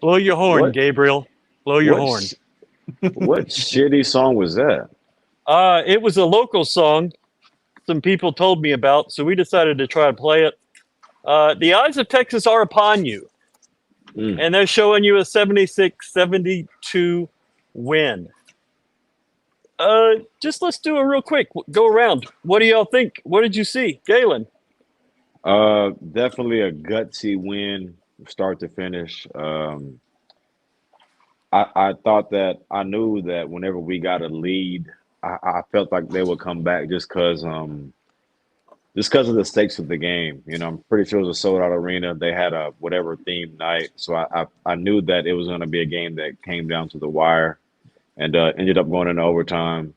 Blow your horn, What Gabriel. Blow your what horn. sh- what shitty song was that? It was a local song some people told me about, so we decided to try to play it. The Eyes of Texas are upon you, Mm. and they're showing you a 76-72 win. Just let's do a real quick go around. What do y'all think? What did you see, Galen? Definitely a gutsy win, start to finish. I thought that I knew that whenever we got a lead, I felt like they would come back just because of the stakes of the game. I'm pretty sure it was a sold out arena. They had a whatever theme night, so I knew that it was going to be a game that came down to the wire and ended up going into overtime.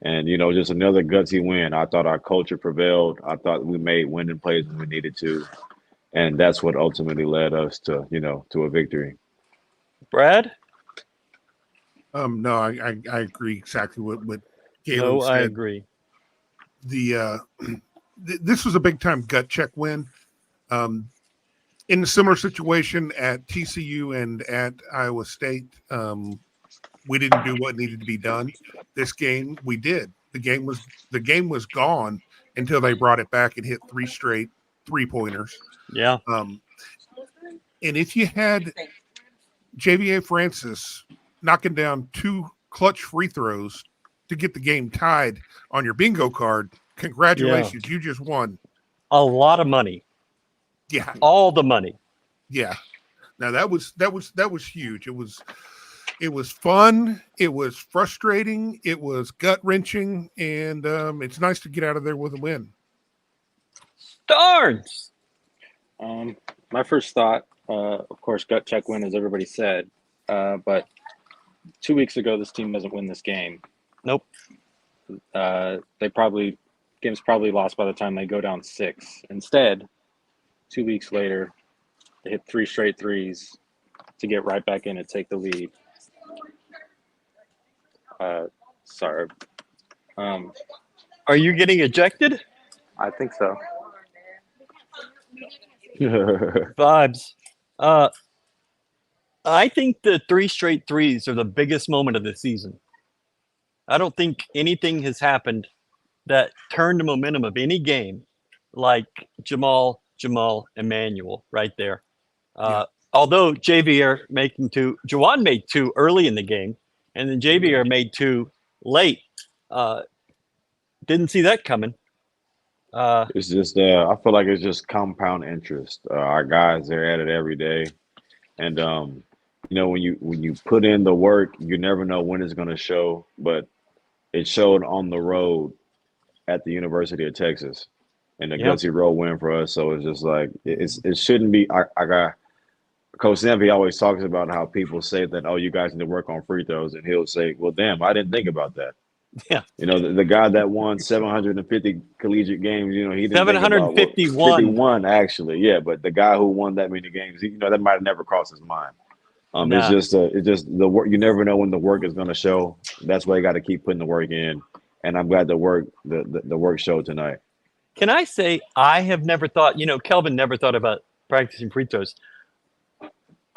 And just another gutsy win. I thought our culture prevailed. I thought we made winning plays when we needed to, and that's what ultimately led us to a victory. Brad? No, I agree exactly what Galen No, I said. agree. The this was a big time gut check win. In a similar situation at TCU and at Iowa State, we didn't do what needed to be done. This game we did. The game was gone until they brought it back and hit 3 straight 3-pointers. Yeah. And if you had JVA Francis knocking down 2 clutch free throws to get the game tied on your bingo card, congratulations, you just won. A lot of money. Yeah. All the money. Yeah. Now that was huge. It was fun, it was frustrating, it was gut-wrenching, and it's nice to get out of there with a win. Starns. My first thought, of course, gut check win, as everybody said. But 2 weeks ago, this team doesn't win this game. Nope. Game's probably lost by the time they go down 6. Instead, 2 weeks later, they hit 3 straight threes to get right back in and take the lead. Sorry. Are you getting ejected? I think so. Vibes. I think the 3 straight threes are the biggest moment of the season. I don't think anything has happened that turned the momentum of any game like Jamal, Emmanuel right there. Although JVR making 2, Jawan made 2 early in the game, and then JVR made 2 late. Didn't see that coming. It's just I feel like it's just compound interest. Our guys, they're at it every day, and when you put in the work, you never know when it's going to show. But it showed on the road at the University of Texas, and a gutsy road win for us. So it's just like it shouldn't be. I got Coach Zampi always talks about how people say that, oh, you guys need to work on free throws, and he'll say, well, damn, I didn't think about that. Yeah. The guy that won 750 collegiate games, he didn't 751. 51 actually, yeah. But the guy who won that many games, that might have never crossed his mind. It's just the work. You never know when the work is going to show. That's why you got to keep putting the work in. And I'm glad the work showed tonight. Can I say I have never thought? Kelvin never thought about practicing free throws.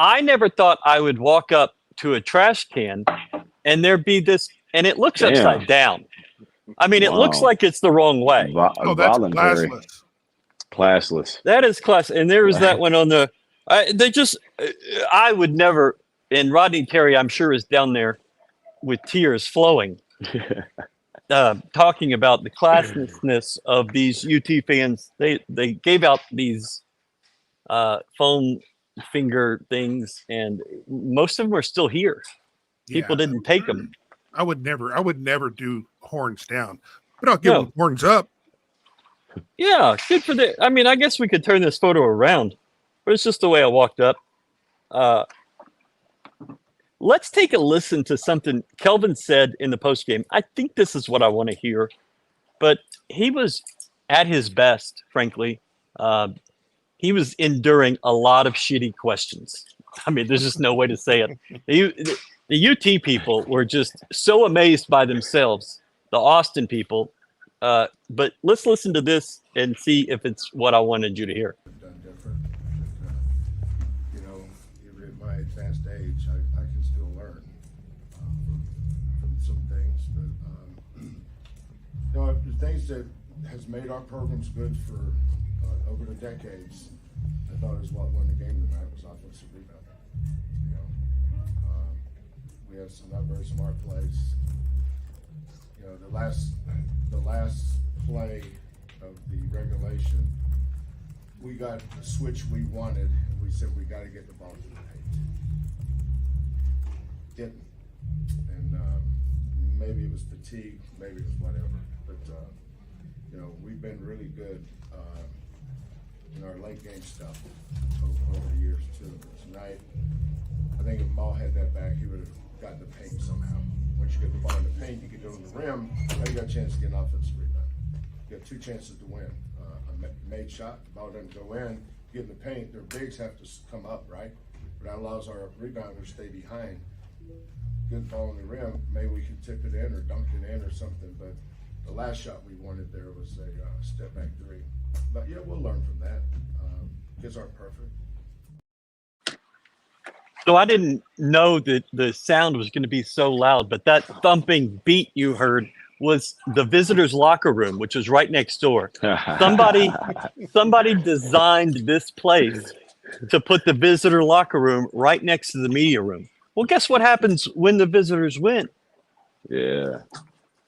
I never thought I would walk up to a trash can and there'd be this, and it looks upside down. I mean, it looks like it's the wrong way. That's Voluntary. Classless. That is class. And there was that one on the. I would never. And Rodney Terry, I'm sure, is down there with tears flowing, talking about the classlessness of these UT fans. They gave out these foam finger things, and most of them are still here. People didn't take them. I would never do horns down, but I'll give them horns up. Yeah, good for the. I mean, I guess we could turn this photo around, but it's just the way I walked up. Let's take a listen to something Kelvin said in the postgame. I think this is what I want to hear, but he was at his best, frankly. He was enduring a lot of shitty questions. I mean, there's just no way to say it. The UT people were just so amazed by themselves, the Austin people. But let's listen to this and see if it's what I wanted you to hear. Done different. You read my advanced age, I can still learn from some things. But the things that has made our programs good for over the decades, I thought is what won the game tonight was offensive rebounding. We had some not very smart plays. The last play of the regulation, we got the switch we wanted, and we said we got to get the ball to the paint. Didn't, and maybe it was fatigue, maybe it was whatever. But we've been really good in our late game stuff over the years too. Tonight, I think if Maul had that back, he would have gotten the paint somehow. Once you get the ball in the paint, you get to the rim. Now you got a chance to get an offensive rebound. You got 2 chances to win. A made shot, the ball doesn't go in. Get in the paint. Their bigs have to come up, right? But that allows our rebounder to stay behind. Good ball in the rim. Maybe we can tip it in or dunk it in or something. But the last shot we wanted there was a step back 3. But yeah, we'll learn from that. Kids aren't perfect. So I didn't know that the sound was going to be so loud, but that thumping beat you heard was the visitors' locker room, which is right next door. Somebody designed this place to put the visitor locker room right next to the media room. Well, guess what happens when the visitors win? Yeah.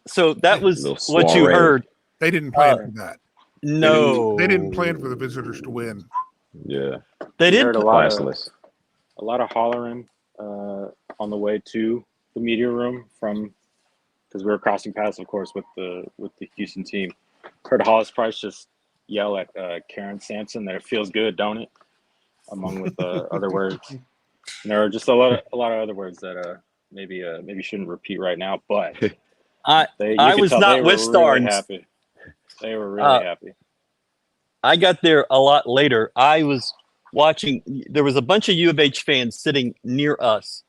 So that was what you heard. They didn't plan for that. No. They didn't plan for the visitors to win. Yeah. They didn't. Heard a lot of hollering on the way to the media room because we were crossing paths, of course, with the Houston team. Heard Hollis Price just yell at Kelvin Sampson that it feels good, don't it? Among with other words. And there are just a lot of other words that maybe shouldn't repeat right now. But I was not with Starns. Happy. They were really happy. I got there a lot later. I was watching. There was a bunch of U of H fans sitting near us.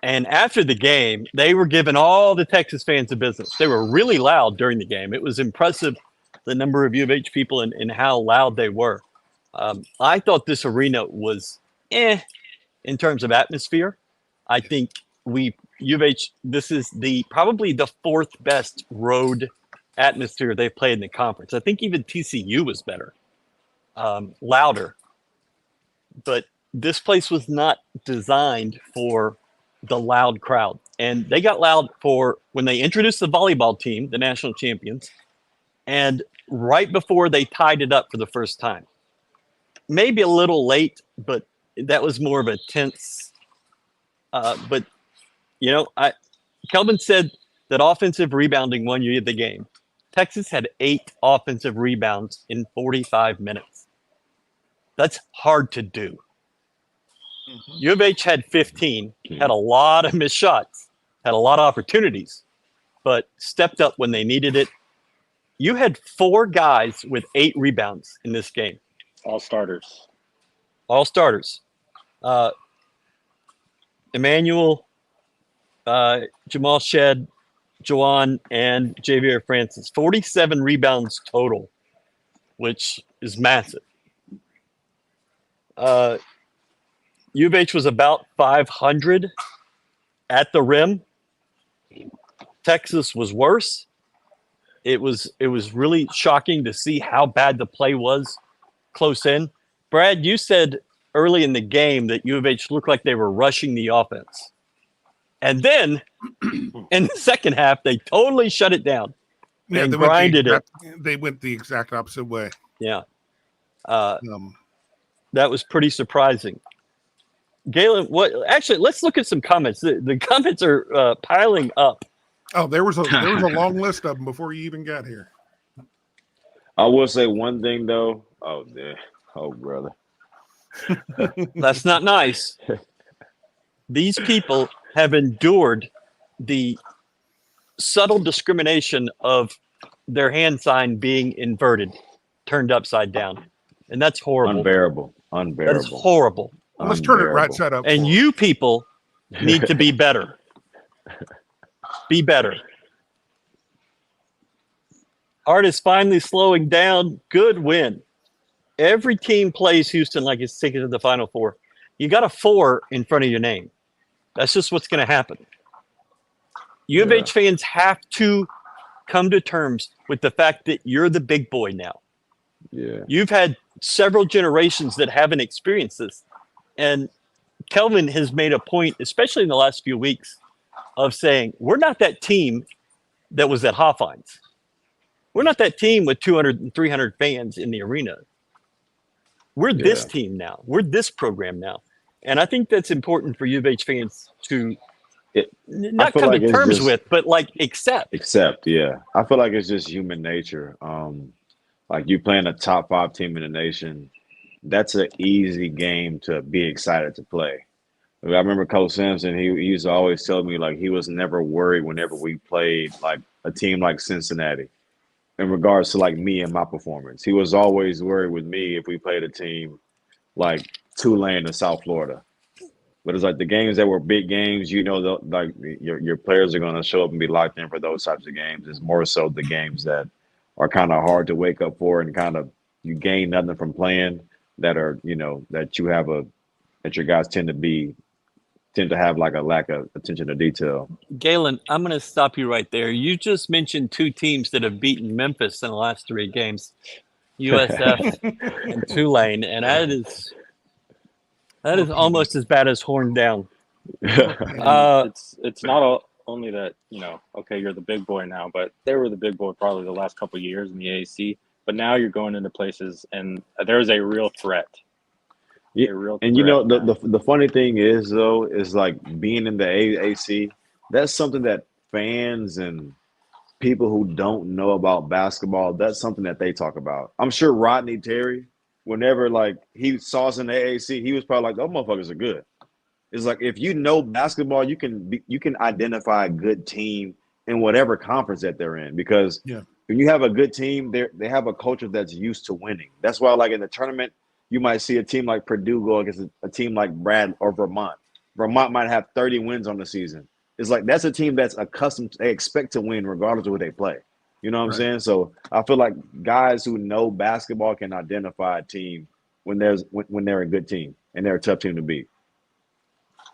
And after the game, they were giving all the Texas fans a business. They were really loud during the game. It was impressive, the number of U of H people and how loud they were. I thought this arena was in terms of atmosphere. I think U of H, this is probably the 4th best road atmosphere they've played in the conference. I think even TCU was better, louder. But this place was not designed for the loud crowd. And they got loud for when they introduced the volleyball team, the national champions, and right before they tied it up for the first time. Maybe a little late, but that was more of a tense. But, Kelvin said that offensive rebounding won you the game. Texas had 8 offensive rebounds in 45 minutes. That's hard to do. U of H had 15, had a lot of missed shots, had a lot of opportunities, but stepped up when they needed it. You had 4 guys with 8 rebounds in this game. All starters. Emmanuel, Jamal Shed, Juwan, and Javier Francis. 47 rebounds total, which is massive. U of H was about 500 at the rim. Texas was worse. It was really shocking to see how bad the play was close in. Brad, you said early in the game that U of H looked like they were rushing the offense. And then in the second half, they totally shut it down. Yeah, and grinded it. They went the exact opposite way. Yeah. That was pretty surprising. Galen, actually, let's look at some comments. The comments are piling up. Oh, there was a long list of them before you even got here. I will say one thing though. Oh, brother. That's not nice. These people have endured the subtle discrimination of their hand sign being inverted, turned upside down. And that's horrible. Unbearable. That is horrible. Well, let's turn it right side up. And you people need to be better. Be better. Hart is finally slowing down. Good win. Every team plays Houston like it's taking to the Final Four. You got a 4 in front of your name. That's just what's going to happen. U of H fans have to come to terms with the fact that you're the big boy now. Yeah. You've had several generations that haven't experienced this. And Kelvin has made a point, especially in the last few weeks, of saying, we're not that team that was at Hoffines. We're not that team with 200 and 300 fans in the arena. We're this team now. We're this program now. And I think that's important for U of H fans to not come to terms with, but like accept. Accept, yeah. I feel like it's just human nature. Like you playing a top 5 team in the nation, that's an easy game to be excited to play. I remember Coach Sampson, he used to always tell me like he was never worried whenever we played like a team like Cincinnati in regards to like me and my performance. He was always worried with me if we played a team like Tulane in South Florida. But it's like the games that were big games, you know, like your players are going to show up and be locked in for those types of games. It's more so the games that are kind of hard to wake up for and kind of you gain nothing from playing that are, you know, that you have that your guys tend to have like a lack of attention to detail. Galen, I'm going to stop you right there. You just mentioned 2 teams that have beaten Memphis in the last 3 games, USF and Tulane, and that is almost as bad as Horn Down. It's not only that, you know, okay, you're the big boy now, but they were the big boy probably the last couple of years in the AAC. But now you're going into places, and there's a real threat. Yeah, and you know the funny thing is though is like being in the AAC, that's something that fans and people who don't know about basketball, that's something that they talk about. I'm sure Rodney Terry, whenever like he saw us in the AAC, he was probably like, "Those motherfuckers are good." It's like if you know basketball, you can identify a good team in whatever conference that they're in because when you have a good team, they have a culture that's used to winning. That's why like in the tournament, you might see a team like Purdue go against a team like Brad or Vermont. Vermont might have 30 wins on the season. It's like that's a team that's accustomed, they expect to win regardless of who they play. You know what I'm saying? So I feel like guys who know basketball can identify a team when they're a good team and they're a tough team to beat.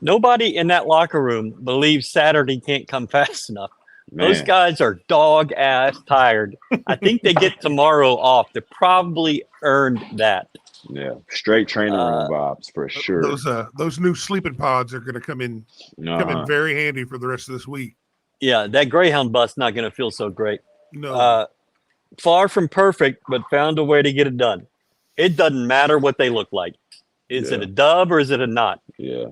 Nobody in that locker room believes Saturday can't come fast enough. Man. Those guys are dog ass tired. I think they get tomorrow off. They probably earned that. Yeah, straight training room vibes for sure. Those new sleeping pods are going to come in very handy for the rest of this week. Yeah, that Greyhound bus not going to feel so great. No, far from perfect, but found a way to get it done. It doesn't matter what they look like. Is it a dub or is it a not? Yeah,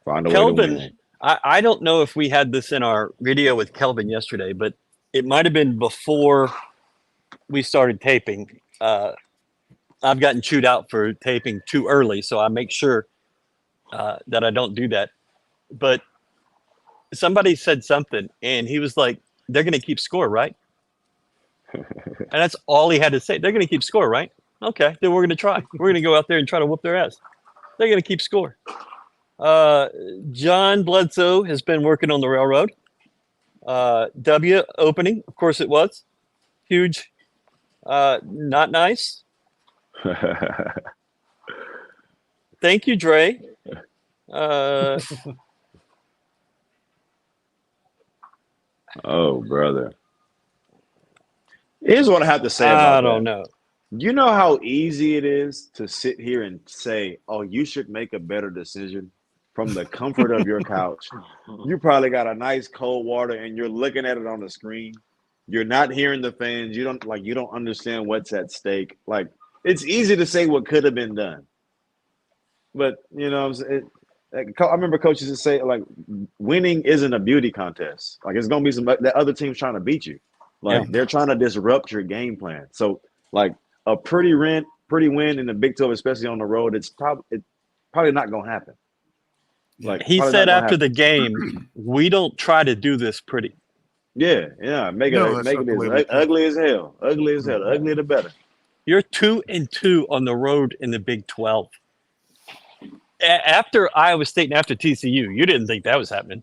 find a Kelvin, way to win. I don't know if we had this in our video with Kelvin yesterday, but it might have been before we started taping. I've gotten chewed out for taping too early, so I make sure that I don't do that. But somebody said something, and he was like, they're going to keep score, right? And that's all he had to say. They're going to keep score, right? Okay, then we're going to try. We're going to go out there and try to whoop their ass. They're going to keep score. John Bledsoe has been working on the railroad. W opening, of course it was. Huge. Not nice. Thank you, Dre. Oh, brother. Here's what I have to say about I don't know. You know how easy it is to sit here and say, oh, you should make a better decision from the comfort of your couch. You probably got a nice cold water and you're looking at it on the screen. You're not hearing the fans. You don't understand what's at stake. Like, it's easy to say what could have been done. But, you know what I'm saying? I remember coaches would say, like, winning isn't a beauty contest. Like, it's going to be that other team's trying to beat you. Like, they're trying to disrupt your game plan. So, like, a pretty win in the Big 12, especially on the road, it's probably not going to happen. Like, he said after the game, we don't try to do this pretty. Yeah. Make it ugly as hell. Ugly as hell. Uglier the better. You're 2-2 on the road in the Big 12. After Iowa State and after TCU, you didn't think that was happening.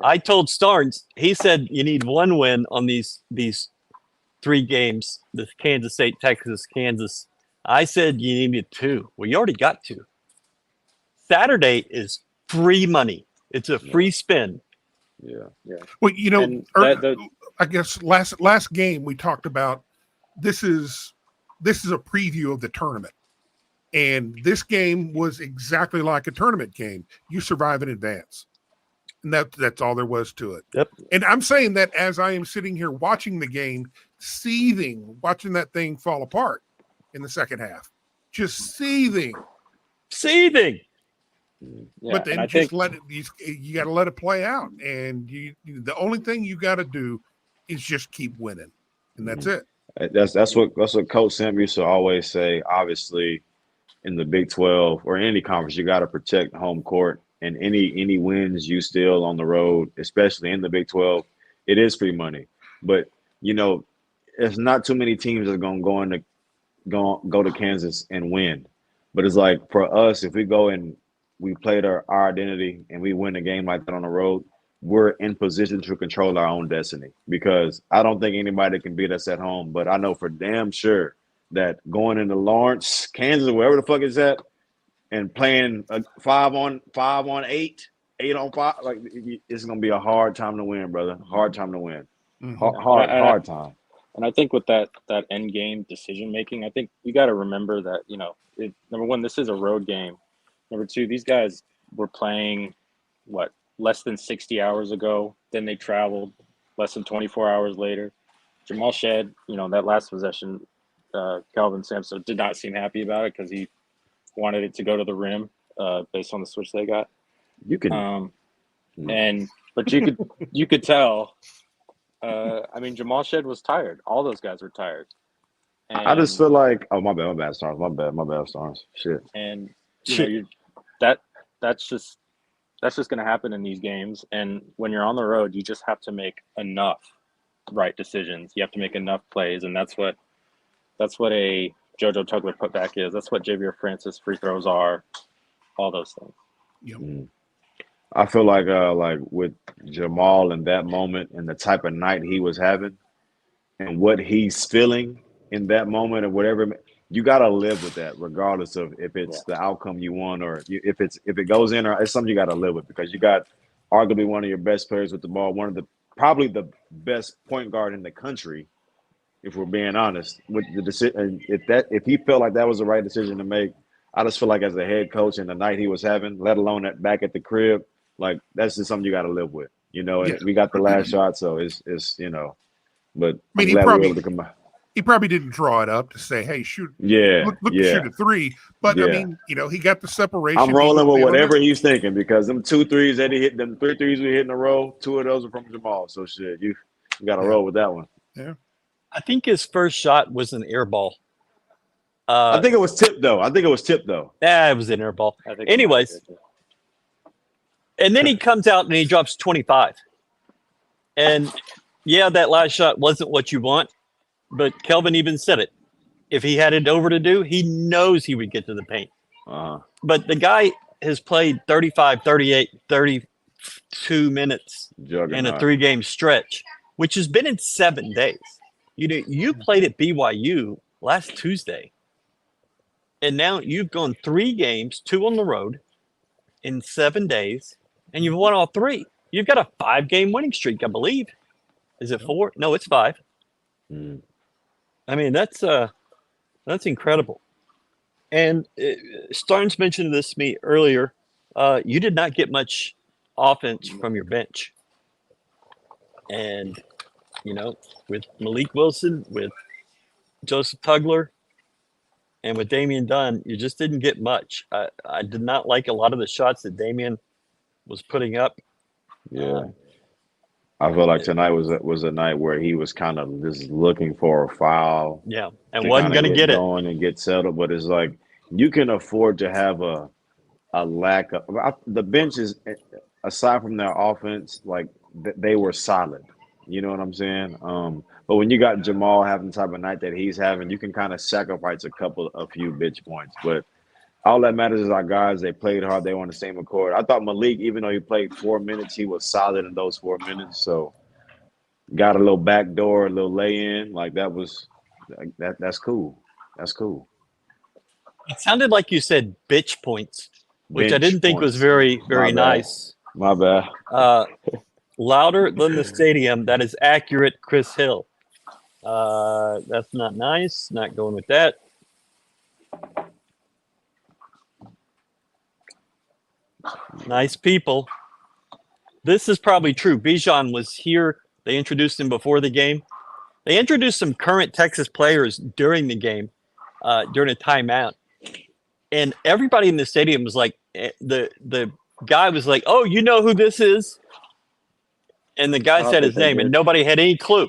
I told Starns, he said you need one win on these 3 games, the Kansas State, Texas, Kansas. I said you needed 2. Well, you already got 2. Saturday is free money. It's a free spin. Yeah. Well, you know, And I guess last game we talked about this is a preview of the tournament. And this game was exactly like a tournament game. You survive in advance. And that's all there was to it. Yep. And I'm saying that as I am sitting here watching the game, seething, watching that thing fall apart in the second half. Just seething. Yeah, But then and I just think, you got to let it play out. And the only thing you got to do is just keep winning. And that's it. That's what Coach Sam used to always say. Obviously, in the Big 12 or any conference, you got to protect home court. And any wins you steal on the road, especially in the Big 12, it is free money. But there's not too many teams that are gonna go to Kansas and win. But it's like for us, if we go and we played our identity and we win a game like that on the road, we're in position to control our own destiny. Because I don't think anybody can beat us at home. But I know for damn sure that going into Lawrence, Kansas, wherever the fuck it's at, and playing a 5-on-8, 8-on-5, like it's gonna be a hard time to win, brother. Hard time to win. Hard time. And I think with that end game decision making, I think you got to remember that number one, this is a road game. Number two, these guys were playing less than 60 hours ago. Then they traveled less than 24 hours later. Jamal Shed, that last possession, Kelvin Sampson did not seem happy about it because he wanted it to go to the rim based on the switch they got. You can, but you could tell. Jamal Shed was tired. All those guys were tired. And, I just feel like, my bad, Starns. My bad, Starns. Shit. And that's just going to happen in these games. And when you're on the road, you just have to make enough right decisions. You have to make enough plays, and that's what a JoJo Tugler putback is. That's what Javier Francis free throws are. All those things. Yep. I feel like with Jamal in that moment and the type of night he was having and what he's feeling in that moment or whatever, you got to live with that regardless of if it's the outcome you want or if it goes in or it's something you got to live with because you got arguably one of your best players with the ball, probably the best point guard in the country, if we're being honest, with the decision. If he felt like that was the right decision to make, I just feel like as a head coach and the night he was having, let alone that back at the crib, like that's just something you got to live with, And we got the last shot, so it's But he probably didn't draw it up to say, "Hey, shoot, look shoot a three." But he got the separation. I'm rolling with whatever he's thinking because them 2 threes that he hit, them 3 threes we hit in a row, 2 of those are from Jamal. So shit, you got to roll with that one. Yeah, I think his first shot was an air ball. I think it was tipped though. Yeah, it was an air ball. Anyways, and then he comes out and he drops 25. And that last shot wasn't what you want, but Kelvin even said it. If he had it over to do, he knows he would get to the paint. But the guy has played 35, 38, 32 minutes in a 3-game stretch, which has been in 7 days. You played at BYU last Tuesday. And now you've gone 3 games, 2 on the road in 7 days, and you've won all 3. You've got a 5-game winning streak, I believe. Is it 4? No, it's 5. I mean, that's incredible. And Starnes mentioned this to me earlier. You did not get much offense from your bench. And, with Malik Wilson, with Joseph Tugler, and with Damian Dunn, you just didn't get much. I did not like a lot of the shots that Damian was putting up. Yeah. I feel like tonight was a night where he was kind of just looking for a foul. Yeah, and wasn't going to get it. Going and get settled, but it's like you can afford to have a lack of the bench is aside from their offense, like they were solid. You know what I'm saying? But when you got Jamal having the type of night that he's having, you can kind of sacrifice a few bench points. But all that matters is our guys. They played hard. They were on the same accord. I thought Malik, even though he played 4 minutes, he was solid in those 4 minutes. So got a little backdoor, a little lay-in. Like that's cool. That's cool. It sounded like you said bitch points. which I Bench didn't think was points. very, very My bad. nice. My bad. Louder than the stadium. That is accurate, Chris Hill. That's not nice. Not going with that. Nice people. This is probably true. Bijan was here. They introduced him before the game. They introduced some current Texas players during the game, during a timeout. And everybody in the stadium was like, the guy was like, "Oh, you know who this is?" And the guy I don't said think his they name, and did. nobody had any clue.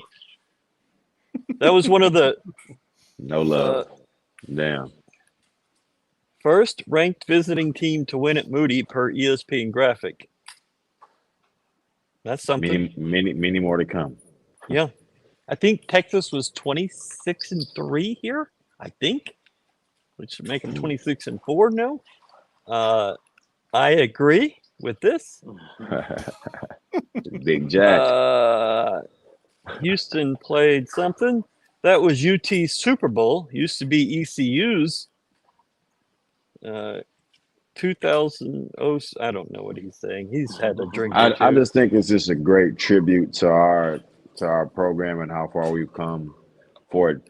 That was one of the No love. Damn. first ranked visiting team to win at Moody per ESPN graphic. That's something. Many more to come. Yeah. I think Texas was 26-3 here, I think, which would make them 26-4 now. I agree with this. Big Jack. Houston played something. That was UT Super Bowl. Used to be ECU's. 2000. I don't know what he's saying. He's had a drink. I just think it's just a great tribute to our program and how far we've come for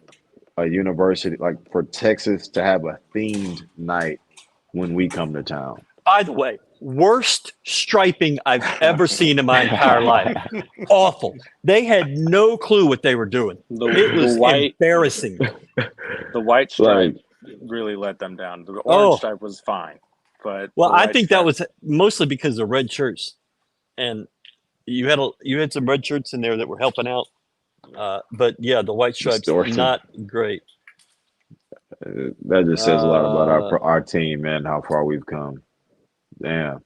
a university like for Texas to have a themed night when we come to town. By the way, worst striping I've ever seen in my entire life. Awful. They had no clue what they were doing. It was embarrassing. The white stripe really let them down. The orange stripe was fine, but I think that was mostly because of red shirts, and you had some red shirts in there that were helping out. But yeah, the white stripes not great. That just says a lot about our team, man. How far we've come. Damn.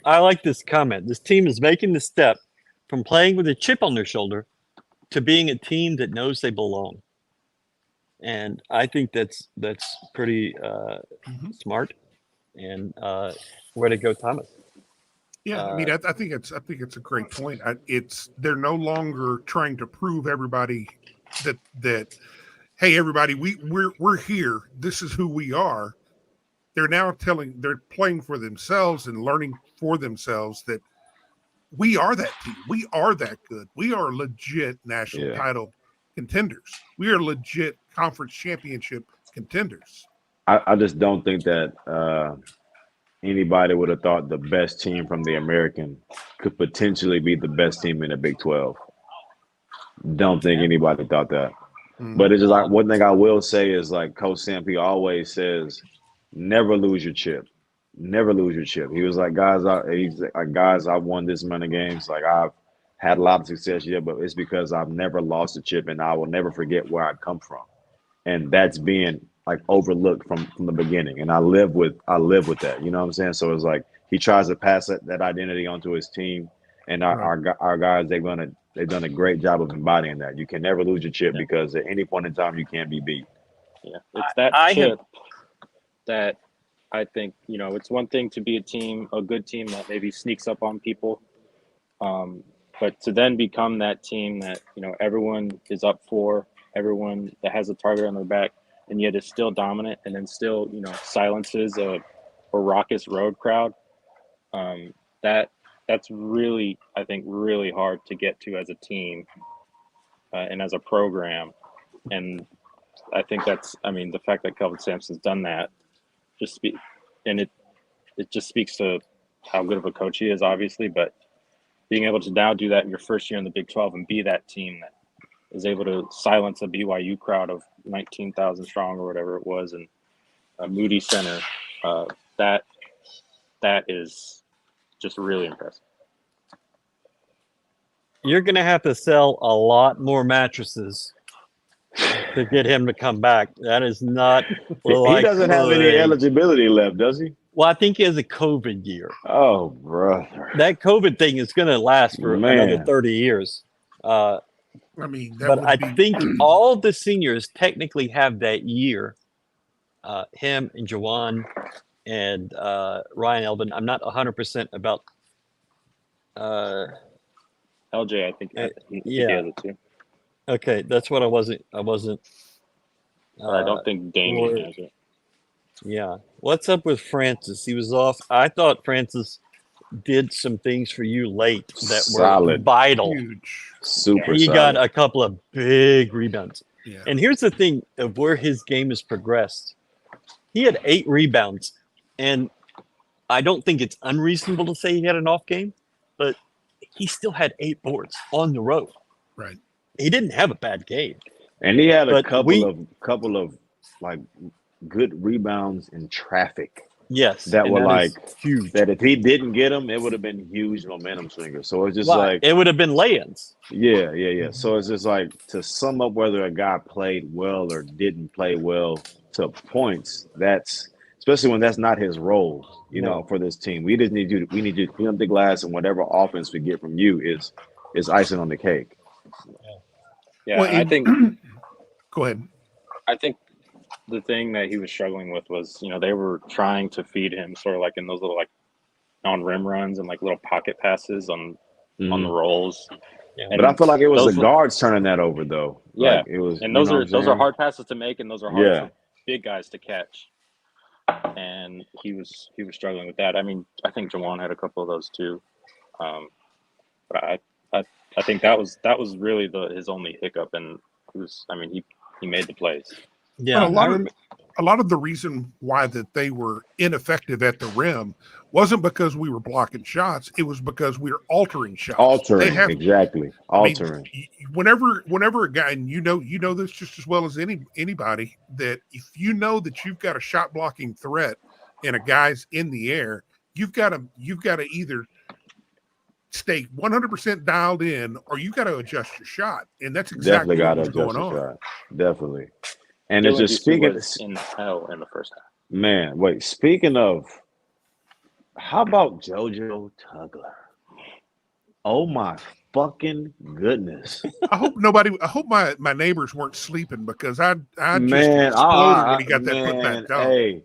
I like this comment. This team is making the step from playing with a chip on their shoulder to being a team that knows they belong. And I think that's pretty smart. And way to go, Thomas. Yeah, I mean, I think it's a great point. They're no longer trying to prove everybody that hey, everybody, we're here. This is who we are. They're now they're playing for themselves and learning for themselves that we are that team. We are that good. We are legit national title contenders. We are legit conference championship contenders. I just don't think that anybody would have thought the best team from the American could potentially be the best team in the Big 12. Don't think anybody thought that. Mm-hmm. But it's just like one thing I will say is like Coach Sampe always says, never lose your chip. Never lose your chip. He was like, guys, I've won this many games. Like I've had a lot of success, but it's because I've never lost a chip and I will never forget where I come from. And that's being like overlooked from the beginning. And I live with that. You know what I'm saying? So it's like he tries to pass that identity onto his team. And our guys, they've done a great job of embodying that. You can never lose your chip because at any point in time you can be beat. Yeah, it's that chip that I think, it's one thing to be a good team that maybe sneaks up on people. But to then become that team that, everyone is up for, everyone that has a target on their back, and yet is still dominant and then still, silences a raucous road crowd. That's really, I think, really hard to get to as a team and as a program. And I think the fact that Kelvin Sampson's done that it just speaks to how good of a coach he is, obviously, but being able to now do that in your first year in the Big 12 and be that team that is able to silence a BYU crowd of 19,000 strong or whatever it was, and a Moody Center, that is just really impressive. You're going to have to sell a lot more mattresses to get him to come back. That is not likely. He doesn't have any eligibility left, does he? Well, I think he has a COVID year. Oh, brother. That COVID thing is going to last for another 30 years. I think all the seniors technically have that year. Him and Jawan and Ryan Elvin. I'm not 100% about LJ. I think he has it too. Okay, that's what I wasn't. I don't think Damien has it. Yeah. What's up with Francis? He was off. I thought Francis did some things for you late that were Solid. vital. Huge. Super He solid. got a couple of big rebounds. Yeah. And here's the thing of where his game has progressed. He had 8 rebounds, and I don't think it's unreasonable to say he had an off game, but he still had 8 boards on the road. Right. He didn't have a bad game. And he had a But couple of like good rebounds in traffic. Yes. That and were like is huge. that if he didn't get them, it would have been huge momentum swingers. So it's just Wow. like It would have been lay-ins. yeah. So it's just like to sum up whether a guy played well or didn't play well to points, that's especially when that's not his role, you know, for this team. We just need you to clean up the glass, and whatever offense we get from you is icing on the cake. Yeah, Well, I think Go ahead. I think the thing that he was struggling with was, you know, they were trying to feed him sort of like in those little like on rim runs and like little pocket passes on the rolls. Yeah. But I feel like it was those the guards turning that over though. Yeah, Like it was, and you those know are what I'm saying? hard passes to make, and those are hard Yeah. for big guys to catch. And he was struggling with that. I mean, I think Jawan had a couple of those too. But I think that was really his only hiccup, and he made the plays. Yeah. But a lot of the reason why that they were ineffective at the rim wasn't because we were blocking shots. It was because we were altering shots. Exactly. Altering. Whenever a guy, and you know this just as well as anybody, that if you know that you've got a shot blocking threat and a guy's in the air, you've got to either stay 100% dialed in, or you got to adjust your shot, and that's exactly what was going on. Shot. Definitely. And it's just speaking in hell in the first half. Man, wait. Speaking of, how about JoJo Tugler? Oh my fucking goodness! I hope my neighbors weren't sleeping, because I just exploded when he got that putback dunk. Hey,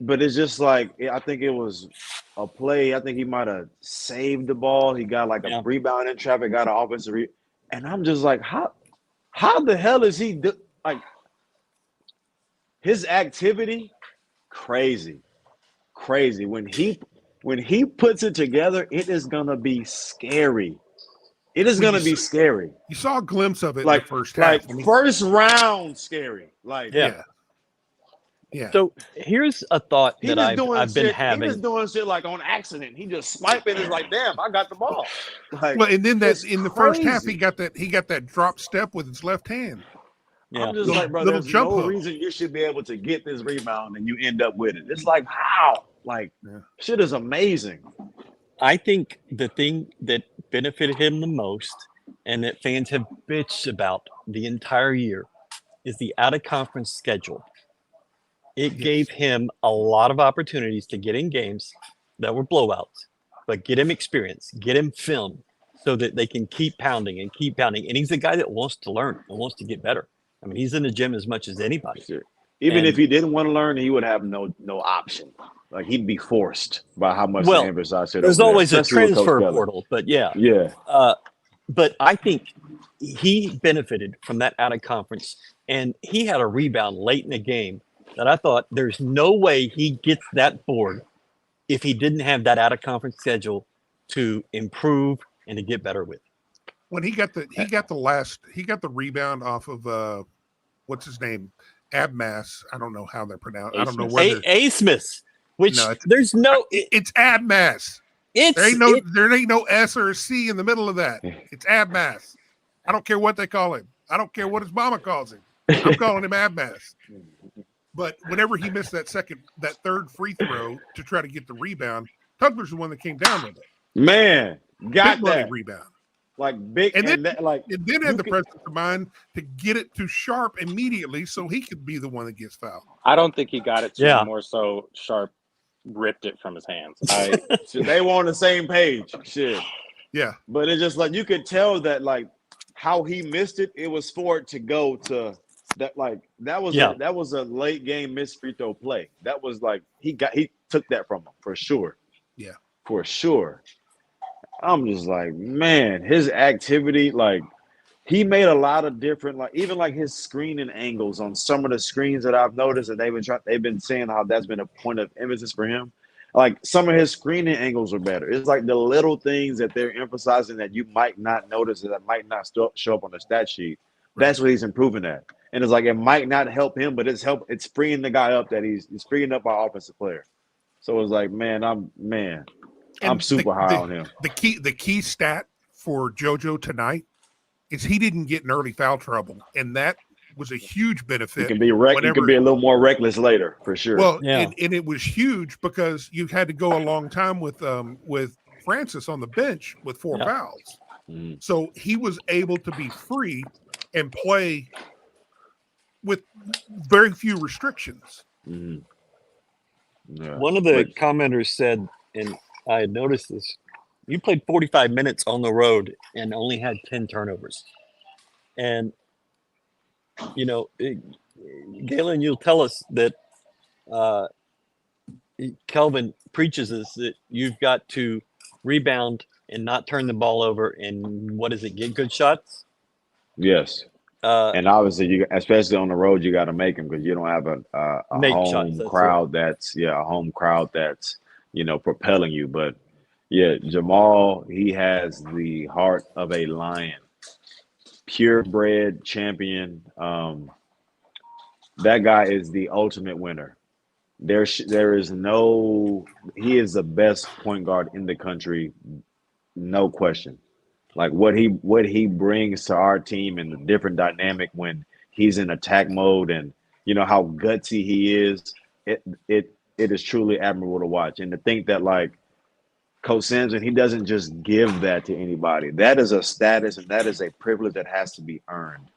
but it's just like I think it was a play. I think he might have saved the ball. He got like a rebound in traffic, got an offensive and I'm just like, how the hell is he like? His activity, crazy. When he puts it together, it is gonna be scary. It is gonna be scary. You saw a glimpse of it Like in the first half. First round scary. Like yeah. So here's a thought that I've been having. He just doing shit like on accident. He just swiping. It's like, damn, I got the ball. Like, well, and then that in the first half, he got that drop step with his left hand. Yeah. I'm just like, bro, there's no reason you should be able to get this rebound and you end up with it. It's like, how? Like, shit is amazing. I think the thing that benefited him the most, and that fans have bitched about the entire year, is the out-of-conference schedule. It gave him a lot of opportunities to get in games that were blowouts, but get him experience, get him film, so that they can keep pounding. And he's a guy that wants to learn and wants to get better. I mean, he's in the gym as much as anybody. Sure. Even if he didn't want to learn, he would have no option. Like, he'd be forced by how much they emphasize it. There's always a transfer portal, but yeah. But I think he benefited from that out of conference, and he had a rebound late in the game that I thought there's no way he gets that board if he didn't have that out of conference schedule to improve and to get better with. When he got the rebound off of what's his name, Abmas. I don't know how they're pronounced. I don't know whether Asmus, which it's Abmas. There ain't no S or a C in the middle of that. It's Abmas. I don't care what they call him. I don't care what his mama calls him. I'm calling him Abmas. But whenever he missed that third free throw to try to get the rebound, Tugler's the one that came down with it. Man, got big that rebound. Like big, and then had the presence of mind to get it to Sharp immediately, so he could be the one that gets fouled. I don't think he got it to him, more so Sharp ripped it from his hands. They were on the same page. Shit. Yeah. But it's just like you could tell that like how he missed it, it was for it to go to that that was a late game missed free throw play. That was like he took that from him for sure. Yeah. For sure. I'm just like, man, his activity, like he made a lot of different, like even like his screening angles on some of the screens that I've noticed that they've been saying how that's been a point of emphasis for him. Like some of his screening angles are better. It's like the little things that they're emphasizing that you might not notice that might not show up on the stat sheet. That's what he's improving at. And it's like it might not help him, but it's freeing the guy up that he's freeing up our offensive player. So it's like, I'm super high on him. The key stat for JoJo tonight is he didn't get in early foul trouble, and that was a huge benefit. He can be he can be a little more reckless later, for sure. Well, and it was huge because you had to go a long time with Francis on the bench with 4 fouls. Mm-hmm. So he was able to be free and play with very few restrictions. Mm-hmm. Yeah. One of the commenters said, and I had noticed this, you played 45 minutes on the road and only had 10 turnovers. And, Galen, you'll tell us that Kelvin preaches this, that you've got to rebound and not turn the ball over. And get good shots? Yes. And obviously, especially on the road, you got to make them because you don't have a home crowd that's propelling you. But yeah, Jamal, he has the heart of a lion, purebred champion. That guy is the ultimate winner. He is the best point guard in the country, no question. Like what he brings to our team and the different dynamic when he's in attack mode, and how gutsy he is. It is truly admirable to watch, and to think that like Coach Sampson, he doesn't just give that to anybody. That is a status and that is a privilege that has to be earned.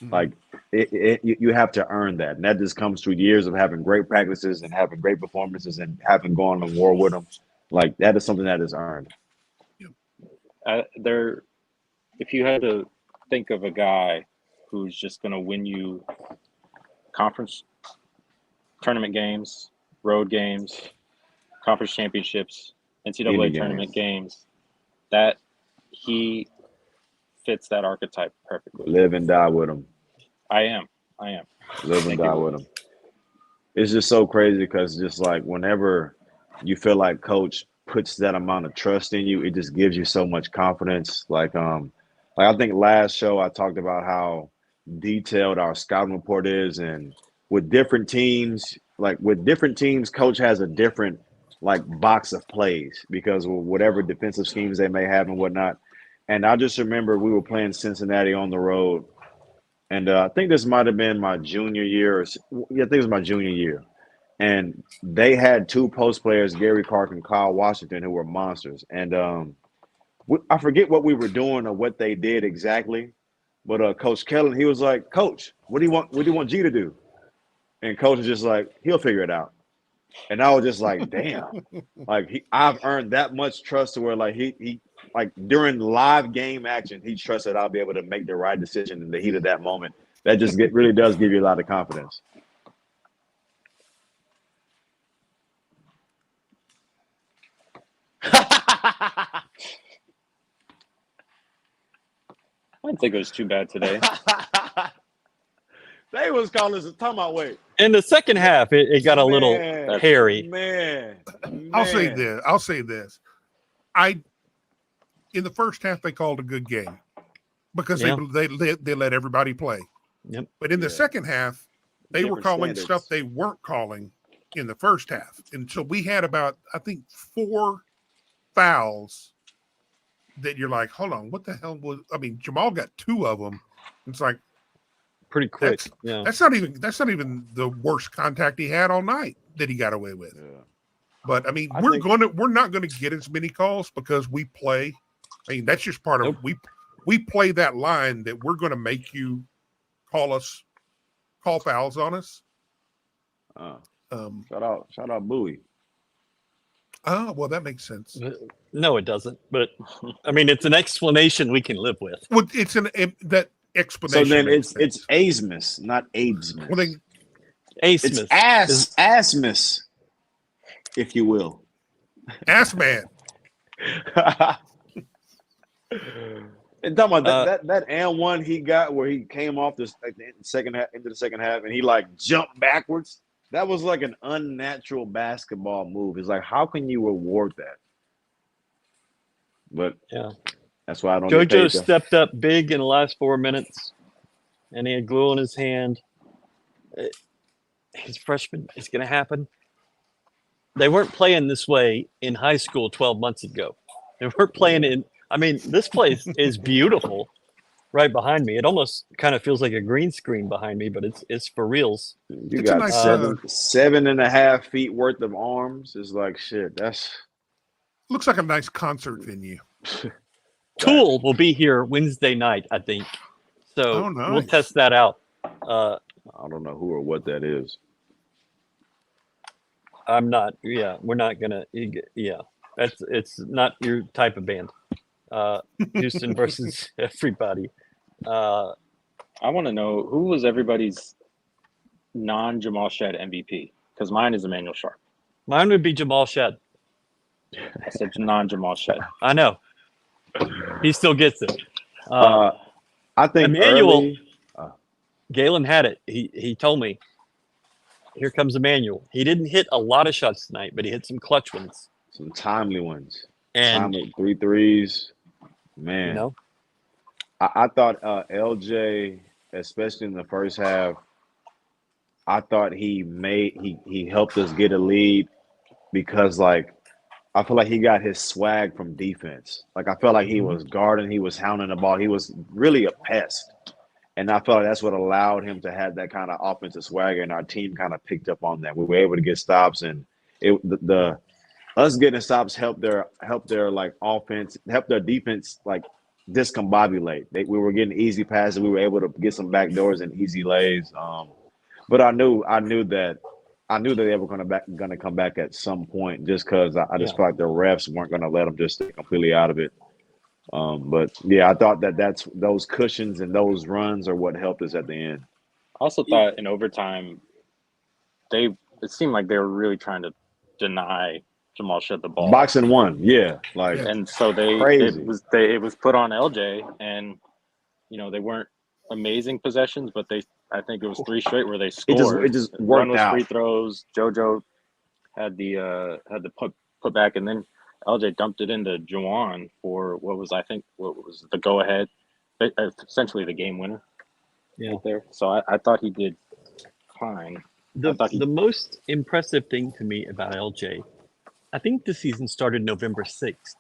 Mm-hmm. Like you have to earn that, and that just comes through years of having great practices and having great performances and having gone to war with them. Like that is something that is earned. If you had to think of a guy who's just going to win you conference tournament games, road games, conference championships, NCAA tournament games, that he fits that archetype perfectly. Live and die with him. I am. Live and die with him. It's just so crazy because just like whenever you feel like Coach puts that amount of trust in you, it just gives you so much confidence. Like I think last show I talked about how detailed our scouting report is, and with different teams, Coach has a different like box of plays because of whatever defensive schemes they may have and whatnot. And I just remember we were playing Cincinnati on the road, and I think this might have been my junior year. I think it was my junior year. And they had 2 post players, Gary Clark and Kyle Washington, who were monsters. And I forget what we were doing or what they did exactly. But Coach Kellen, he was like, "Coach, what do you want G to do?" And Coach was just like, "He'll figure it out." And I was just like, "Damn!" Like I've earned that much trust to where like he like during live game action, he trusts that I'll be able to make the right decision in the heat of that moment. That just really does give you a lot of confidence. I didn't think it was too bad today. They was calling us a timeout. Wait. In the second half, it got a little hairy. Man. I'll say this. In the first half, they called a good game because they let everybody play. Yep. But in the second half, they were calling stuff they weren't calling in the first half. And so we had about, I think, 4 fouls that you're like, hold on, what the hell was? I mean, Jamal got 2 of them. It's like pretty quick. That's not even the worst contact he had all night that he got away with. Yeah. But I mean, we're not gonna get as many calls because we play. I mean, that's just part of we play that line that we're gonna make you call fouls on us. Shout out Bowie. Oh, well, that makes sense. No, it doesn't. But I mean, it's an explanation we can live with. Well, it's that explanation. So then it's Asmus, not Abesmus. Well, then, Asmus. It's Asmus, if you will. Ass man. And talking about Uh, that and one he got where he came off this like the second half into the second half and he like jumped backwards. That was like an unnatural basketball move. It's like, how can you reward that? But yeah. that's why I don't get JoJo paid. stepped up big in the last 4 minutes, and he had glue on his hand. His freshman is going to happen. They weren't playing this way in high school 12 months ago. They weren't playing in. I mean, this place is beautiful right behind me. It almost kind of feels like a green screen behind me, but it's for reals. You It's a got nice, 7.5 feet worth of arms. It's like shit. That's looks like a nice concert venue. Tool will be here Wednesday night, I think. So Oh, nice. we'll test that out. I don't know who or what that is. I'm not. Yeah, we're not gonna. Yeah, it's not your type of band. Houston versus everybody. I want to know who was everybody's non-Jamal Shed MVP, because mine is Emmanuel Sharp. Mine would be Jamal Shed. I said non-Jamal Shed. I know. He still gets it. I think Emmanuel. early, Galen had it. He told me. Here comes Emmanuel. He didn't hit a lot of shots tonight, but he hit some clutch ones. some timely ones. And Timely 3 threes. Man. you know, I thought LJ, especially in the first half, I thought he helped us get a lead because like I feel like he got his swag from defense. Like I felt like he was guarding, he was hounding the ball, he was really a pest. And I felt like that's what allowed him to have that kind of offensive swagger, and our team kind of picked up on that. We were able to get stops, and us getting stops helped their like offense, helped their defense like discombobulate. We were getting easy passes. We were able to get some backdoors and easy lays. But I knew that they were going to come back at some point, just because I just felt like the refs weren't going to let them just stay completely out of it. But yeah, I thought that's those cushions and those runs are what helped us at the end. I also thought in overtime, it seemed like they were really trying to deny Jamal Shed the ball. Boxing one, yeah, like And so crazy. it was put on LJ, and they weren't amazing possessions, but I think it was 3 straight where they scored. It just worked out. Free throws. JoJo had the put back, and then LJ dumped it into Juwan for what was the go ahead, essentially the game winner. Yeah. Right there. So I thought he did fine. the most impressive thing to me about LJ, I think the season started November 6th.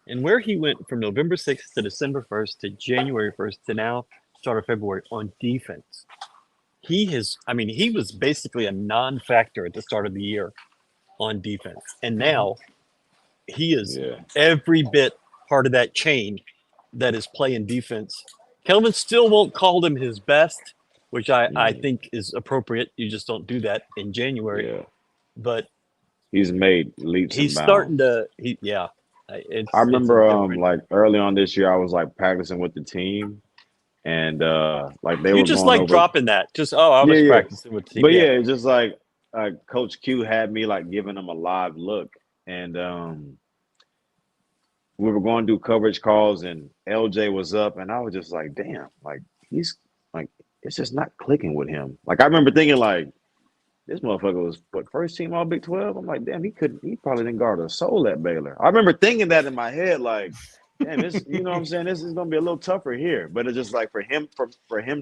And where he went from November 6th to December 1st to January 1st to now start of February on defense. He was basically a non-factor at the start of the year on defense. And now he is every bit part of that chain that is playing defense. Kelvin still won't call him his best, which I think is appropriate. You just don't do that in January. Yeah. But he's made leaps. He's and starting bounds. to. I remember like early on this year, I was like practicing with the team, and like they were just going like over, dropping that. I was practicing with the team. But yeah, it's just like Coach Q had me like giving him a live look, and we were going to do coverage calls, and LJ was up, and I was just like, damn, like he's like it's just not clicking with him. Like I remember thinking like, this motherfucker was first team all Big 12. I'm like, damn, he probably didn't guard a soul at Baylor. I remember thinking that in my head, like, damn, this, you know what I'm saying? This is gonna be a little tougher here. But it's just like for him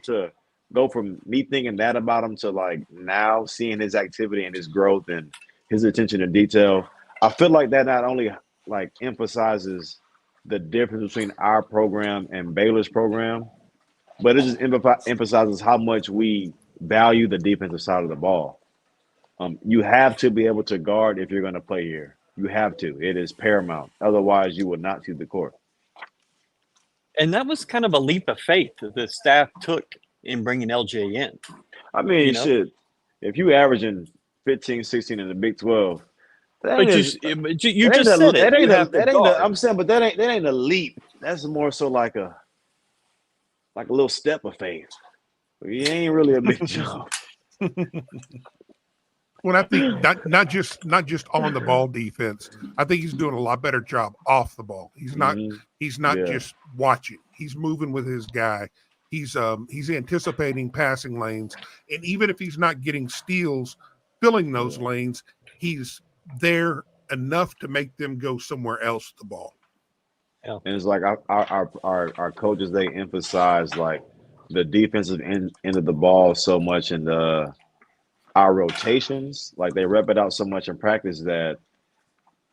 to go from me thinking that about him to like now seeing his activity and his growth and his attention to detail, I feel like that not only like emphasizes the difference between our program and Baylor's program, but it just emphasizes how much we value the defensive side of the ball. You have to be able to guard if you're going to play here. You have to. It is paramount. Otherwise, you would not see the court. And that was kind of a leap of faith that the staff took in bringing LJ in. I mean, shit, if you averaging 15, 16 in the Big 12, I'm saying, but that ain't a leap. That's more so like a little step of faith. It ain't really a big jump. When I think not just on the ball defense, I think he's doing a lot better job off the ball. He's not just watching. He's moving with his guy. He's anticipating passing lanes, and even if he's not getting steals, filling those lanes, he's there enough to make them go somewhere else with the ball. Yeah. And it's like our coaches, they emphasize like the defensive end of the ball so much, and our rotations, like they rep it out so much in practice that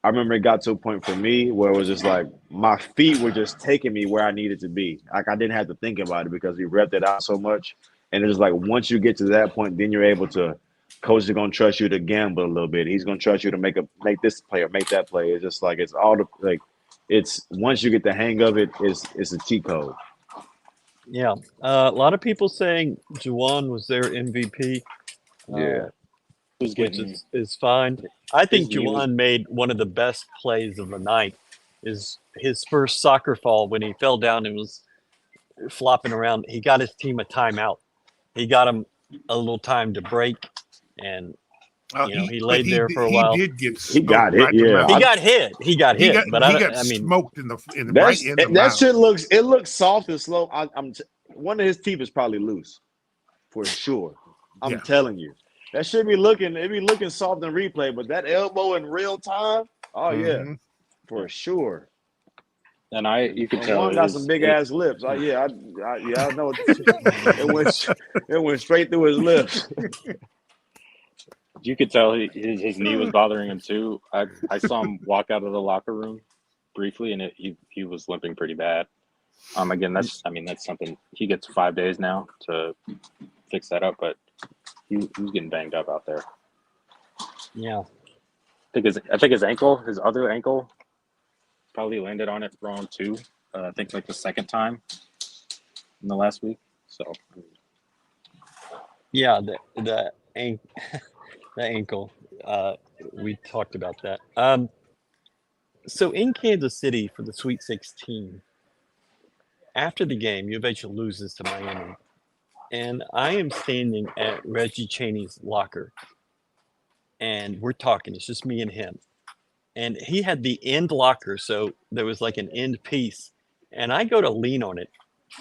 I remember it got to a point for me where it was just like my feet were just taking me where I needed to be. Like I didn't have to think about it because we repped it out so much. And it's like once you get to that point, then you're able to. Coach is gonna trust you to gamble a little bit. He's gonna trust you to make this play or make that play. It's just like it's all the like. It's once you get the hang of it, it's a cheat code. Yeah, a lot of people saying Juwan was their MVP. Which is fine. I think Juwan made one of the best plays of the night. Is his first soccer fall when he fell down and was flopping around. He got his team a timeout. He got him a little time to break, and he laid there for a while. He did get he got hit. Yeah, he got hit. He got hit. But I mean, smoked in the right end of the that mouth. shit looks soft and slow. One of his teeth is probably loose, for sure. I'm telling you, that should be looking. It be looking soft in replay, but that elbow in real time, for sure. And you could tell One got some big ass lips. I know. It went straight through his lips. You could tell his knee was bothering him too. I saw him walk out of the locker room briefly, and he was limping pretty bad. Again, that's something he gets 5 days now to fix that up, but he was getting banged up out there. Yeah, I think his other ankle, probably landed on it wrong too. I think like the second time in the last week. So yeah, the ankle. We talked about that. So in Kansas City for the Sweet 16, after the game, U of H loses to Miami, and I am standing at Reggie Chaney's locker, and we're talking. It's just me and him. And he had the end locker, so there was like an end piece. And I go to lean on it,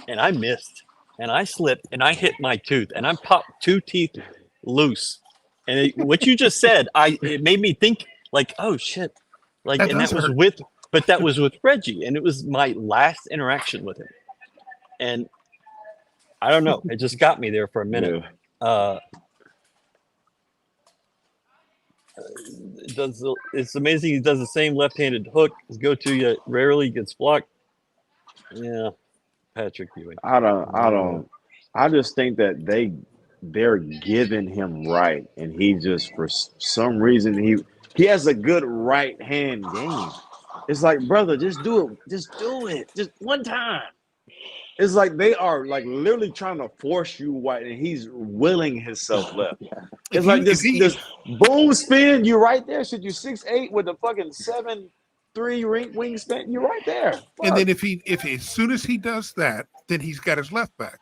and I missed. And I slipped, and I hit my tooth. And I popped 2 teeth loose. And what you just said, it made me think, like, oh, shit. Like, that was with Reggie. And it was my last interaction with him. And I don't know. It just got me there for a minute. Yeah. It's amazing he does the same left-handed hook. His go-to, yet rarely gets blocked. Yeah, Patrick Ewing. I just think that they're giving him right, and he just for some reason he has a good right hand game. It's like, brother, just do it, just one time. It's like they are like literally trying to force you right, and he's willing himself left. It's like this boom spin, you right there. Should you 6'8" with a fucking 7'3" wingspan? You're right there. Fuck. And then if as soon as he does that, then he's got his left back.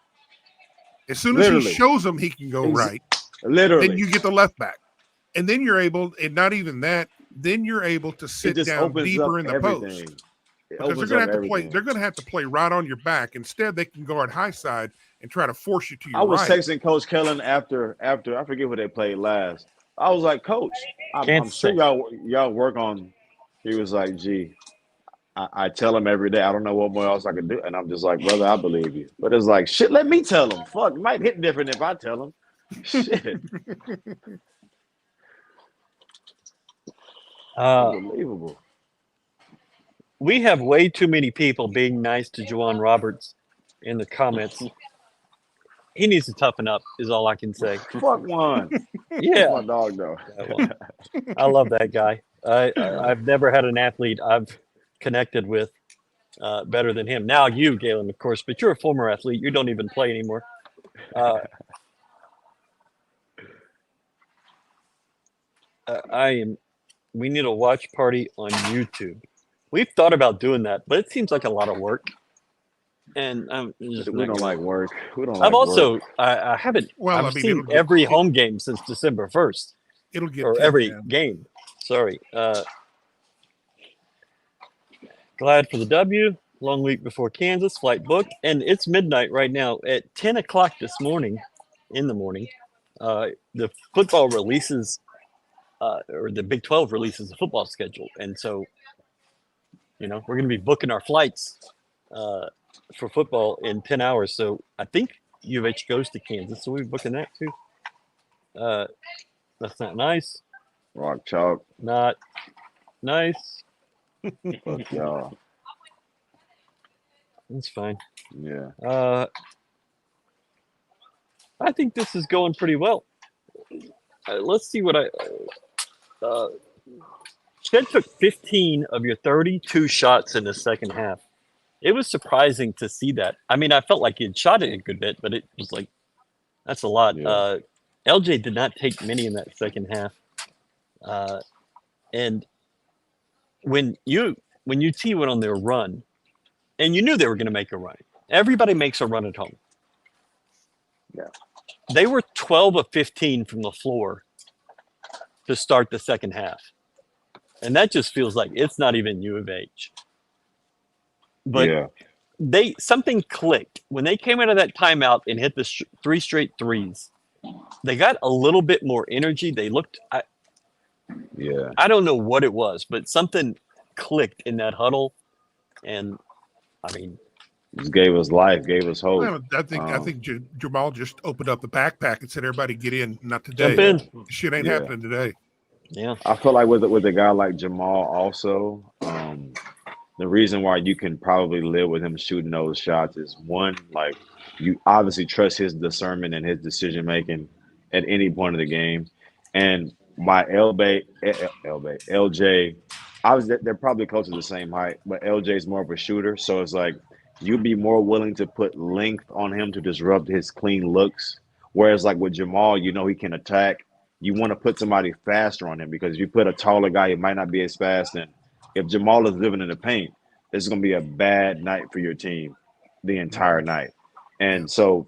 As soon as he shows him he can go right, literally, then you get the left back, and then you're able, and not even that, then you're able to sit down deeper in the post. Because they're going to have to play right on your back. Instead, they can guard high side and try to force you to your right. I was texting Coach Kellen after I forget what they played last. I was like, Coach, I'm sure y'all work on. He was like, gee, I tell him every day. I don't know what more else I can do, and I'm just like, brother, I believe you. But it's like, shit, let me tell him. Fuck, it might hit different if I tell him. Shit. Unbelievable. We have way too many people being nice to Juwan Roberts in the comments. He needs to toughen up, is all I can say. Fuck one. Yeah. My dog, though. I love that guy. I've never had an athlete I've connected with better than him. Now you, Galen, of course, but you're a former athlete. You don't even play anymore. We need a watch party on YouTube. We've thought about doing that, but it seems like a lot of work. And we don't like work. We don't. I haven't. Well, I've seen every home game since December 1st. It'll get or 10, every man. game. Sorry. Glad for the W. Long week before Kansas. Flight booked, and it's midnight right now. At 10 o'clock this morning, the football releases, or the Big 12 releases the football schedule, and so we're going to be booking our flights for football in 10 hours. So I think U of H goes to Kansas, so we're booking that too. That's not nice. Rock chalk. Not nice. Fuck y'all. That's fine. Yeah. I think this is going pretty well. Let's see what Shed took 15 of your 32 shots in the second half. It was surprising to see that. I mean, I felt like he had shot it a good bit, but it was like, that's a lot. Yeah. LJ did not take many in that second half. And when UT went on their run, and you knew they were going to make a run. Everybody makes a run at home. Yeah. They were 12 of 15 from the floor to start the second half. And that just feels like it's not even U of H. But yeah. Something clicked. When they came out of that timeout and hit the 3 straight threes, they got a little bit more energy. They looked I don't know what it was, but something clicked in that huddle. And I mean, just gave us life, gave us hope. Well, I think Jamal just opened up the backpack and said, "Everybody get in." Not today. Jump in. Shit ain't happening today. Yeah, I feel like with a guy like Jamal, also, the reason why you can probably live with him shooting those shots is one, like you obviously trust his discernment and his decision making at any point of the game, and by LJ, obviously they're probably close to the same height, but LJ is more of a shooter, so it's like you'd be more willing to put length on him to disrupt his clean looks. Whereas like with Jamal, he can attack. You want to put somebody faster on him because if you put a taller guy, he might not be as fast. And if Jamal is living in the paint, this is going to be a bad night for your team the entire night. And so,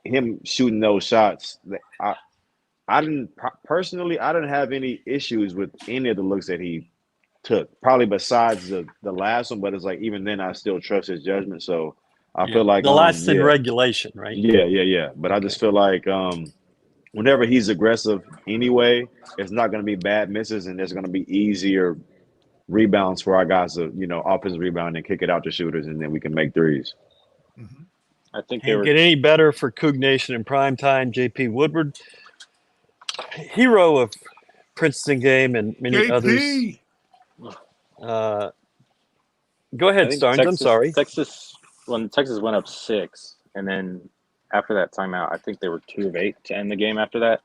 him shooting those shots, I didn't have any issues with any of the looks that he took, probably besides the last one, but it's like even then I still trust his judgment. So I feel like the last in regulation, right? Yeah. But I just feel like whenever he's aggressive anyway, it's not going to be bad misses, and there's going to be easier rebounds for our guys to offensive rebound and kick it out to shooters, and then we can make threes. Mm-hmm. I think Can't get any better for Coug Nation in prime time. JP Woodward, hero of Princeton game and many others. Go ahead, Starns. I'm sorry. When Texas went up 6, and then after that timeout, I think they were 2 of 8 to end the game after that.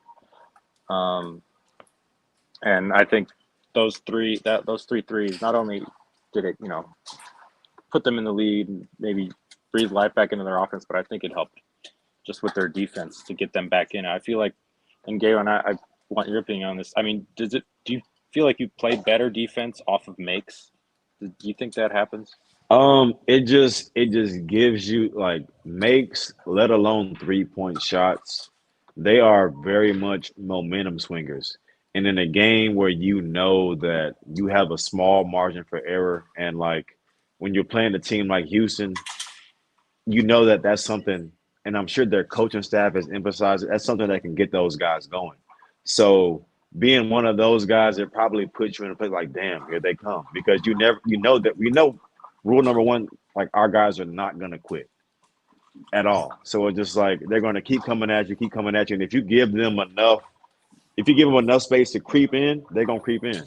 And I think those three threes, not only did it, put them in the lead and maybe breathe life back into their offense, but I think it helped just with their defense to get them back in. I feel like, and Galen, I want your opinion on this. I mean, do you feel like you played better defense off of makes? Do you think that happens? It just gives you like makes, let alone 3-point shots. They are very much momentum swingers. And in a game where that you have a small margin for error, and like when you're playing a team like Houston, that's something, and I'm sure their coaching staff has emphasized it, that's something that can get those guys going. So being one of those guys, it probably puts you in a place like, damn, here they come. Because we know rule number one, like our guys are not going to quit at all. So it's just like they're going to keep coming at you. And if you give them enough space to creep in, they're going to creep in.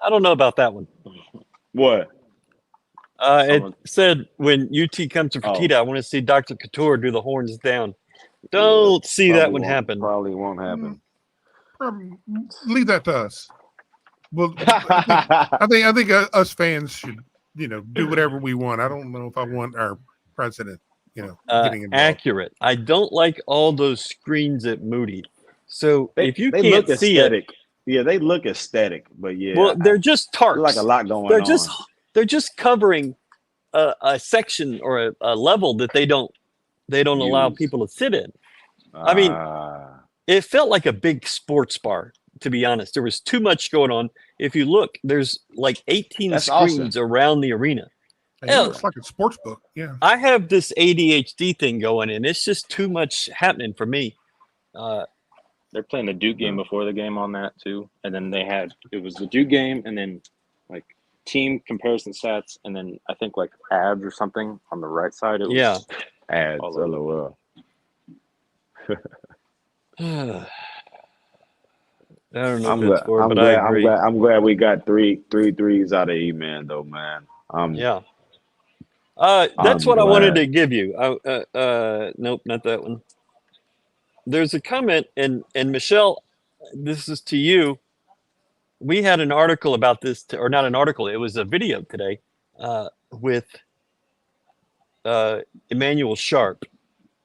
I don't know about that one. What? It said when UT comes to Fertitta, I want to see Dr. Couture do the horns down. Don't see that one happen. Probably won't happen. Leave that to us. Well, I think us fans should, do whatever we want. I don't know if I want our president, getting involved. Accurate. I don't like all those screens at Moody. So if you they can't look see aesthetic. it, they look aesthetic. But well, they're just tarps. Like a lot going on. They're just covering a section or a level that they don't allow people to sit in. I mean, it felt like a big sports bar, to be honest. There was too much going on. If you look, there's like 18 That's screens around the arena. It looks like a sports book. Yeah. I have this ADHD thing going, and it's just too much happening for me. They're playing the Duke game before the game on that too, and then it was the Duke game, and then like team comparison stats, and then I think like ads or something on the right side. It was ads. all over. LOL. I don't know who it's for, but I agree. I'm glad we got three threes out of E-Man though, man. Yeah. That's what I wanted to give you. Nope, not that one. There's a comment, and Michelle, this is to you. We had an article about this, or not an article. It was a video today with Emmanuel Sharp,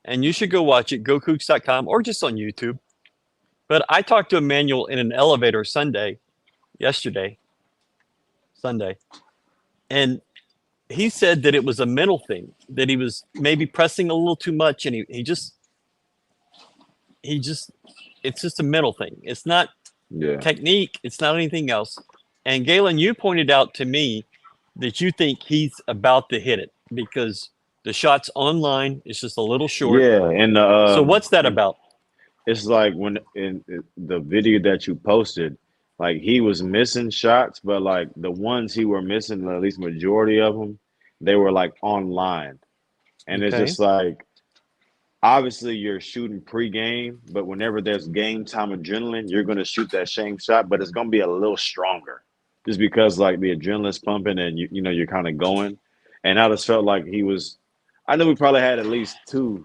and you should go watch it. GoKooks.com or just on YouTube. But I talked to Emmanuel in an elevator Sunday, and he said that it was a mental thing, that he was maybe pressing a little too much, and he just it's just a mental thing. It's not technique. It's not anything else. And Galen, you pointed out to me that you think he's about to hit it because the shot's online. It's just a little short. Yeah, and so what's that about? It's like when in the video that you posted, like he was missing shots, but like the ones he were missing, at least majority of them, they were like online. And it's just like, obviously you're shooting pre-game, but whenever there's game time adrenaline, you're going to shoot that same shot, but it's going to be a little stronger just because like the adrenaline's pumping and you know, you're kind of going. And I just felt like I know we probably had at least two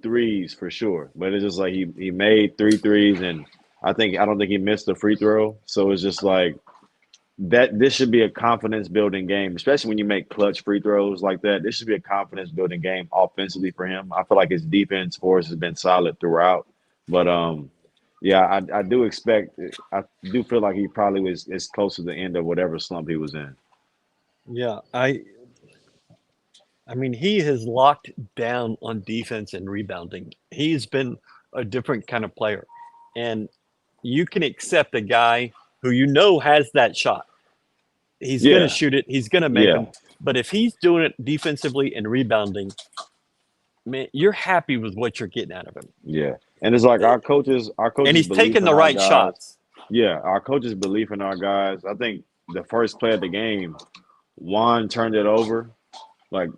threes for sure, but it's just like he made 3 threes, and I don't think he missed a free throw. So it's just like that. This should be a confidence building game, especially when you make clutch free throws like that. This should be a confidence building game offensively for him. I feel like his defense for us has been solid throughout, but yeah, I do expect. I do feel like he probably is close to the end of whatever slump he was in. Yeah, I mean, he has locked down on defense and rebounding. He's been a different kind of player. And you can accept a guy who you know has that shot. He's going to shoot it. He's going to make them. But if he's doing it defensively and rebounding, man, you're happy with what you're getting out of him. Yeah. And it's like our coaches and he's taking the right shots. Yeah, our coaches believe in our guys. I think the first play of the game, Juan turned it over, like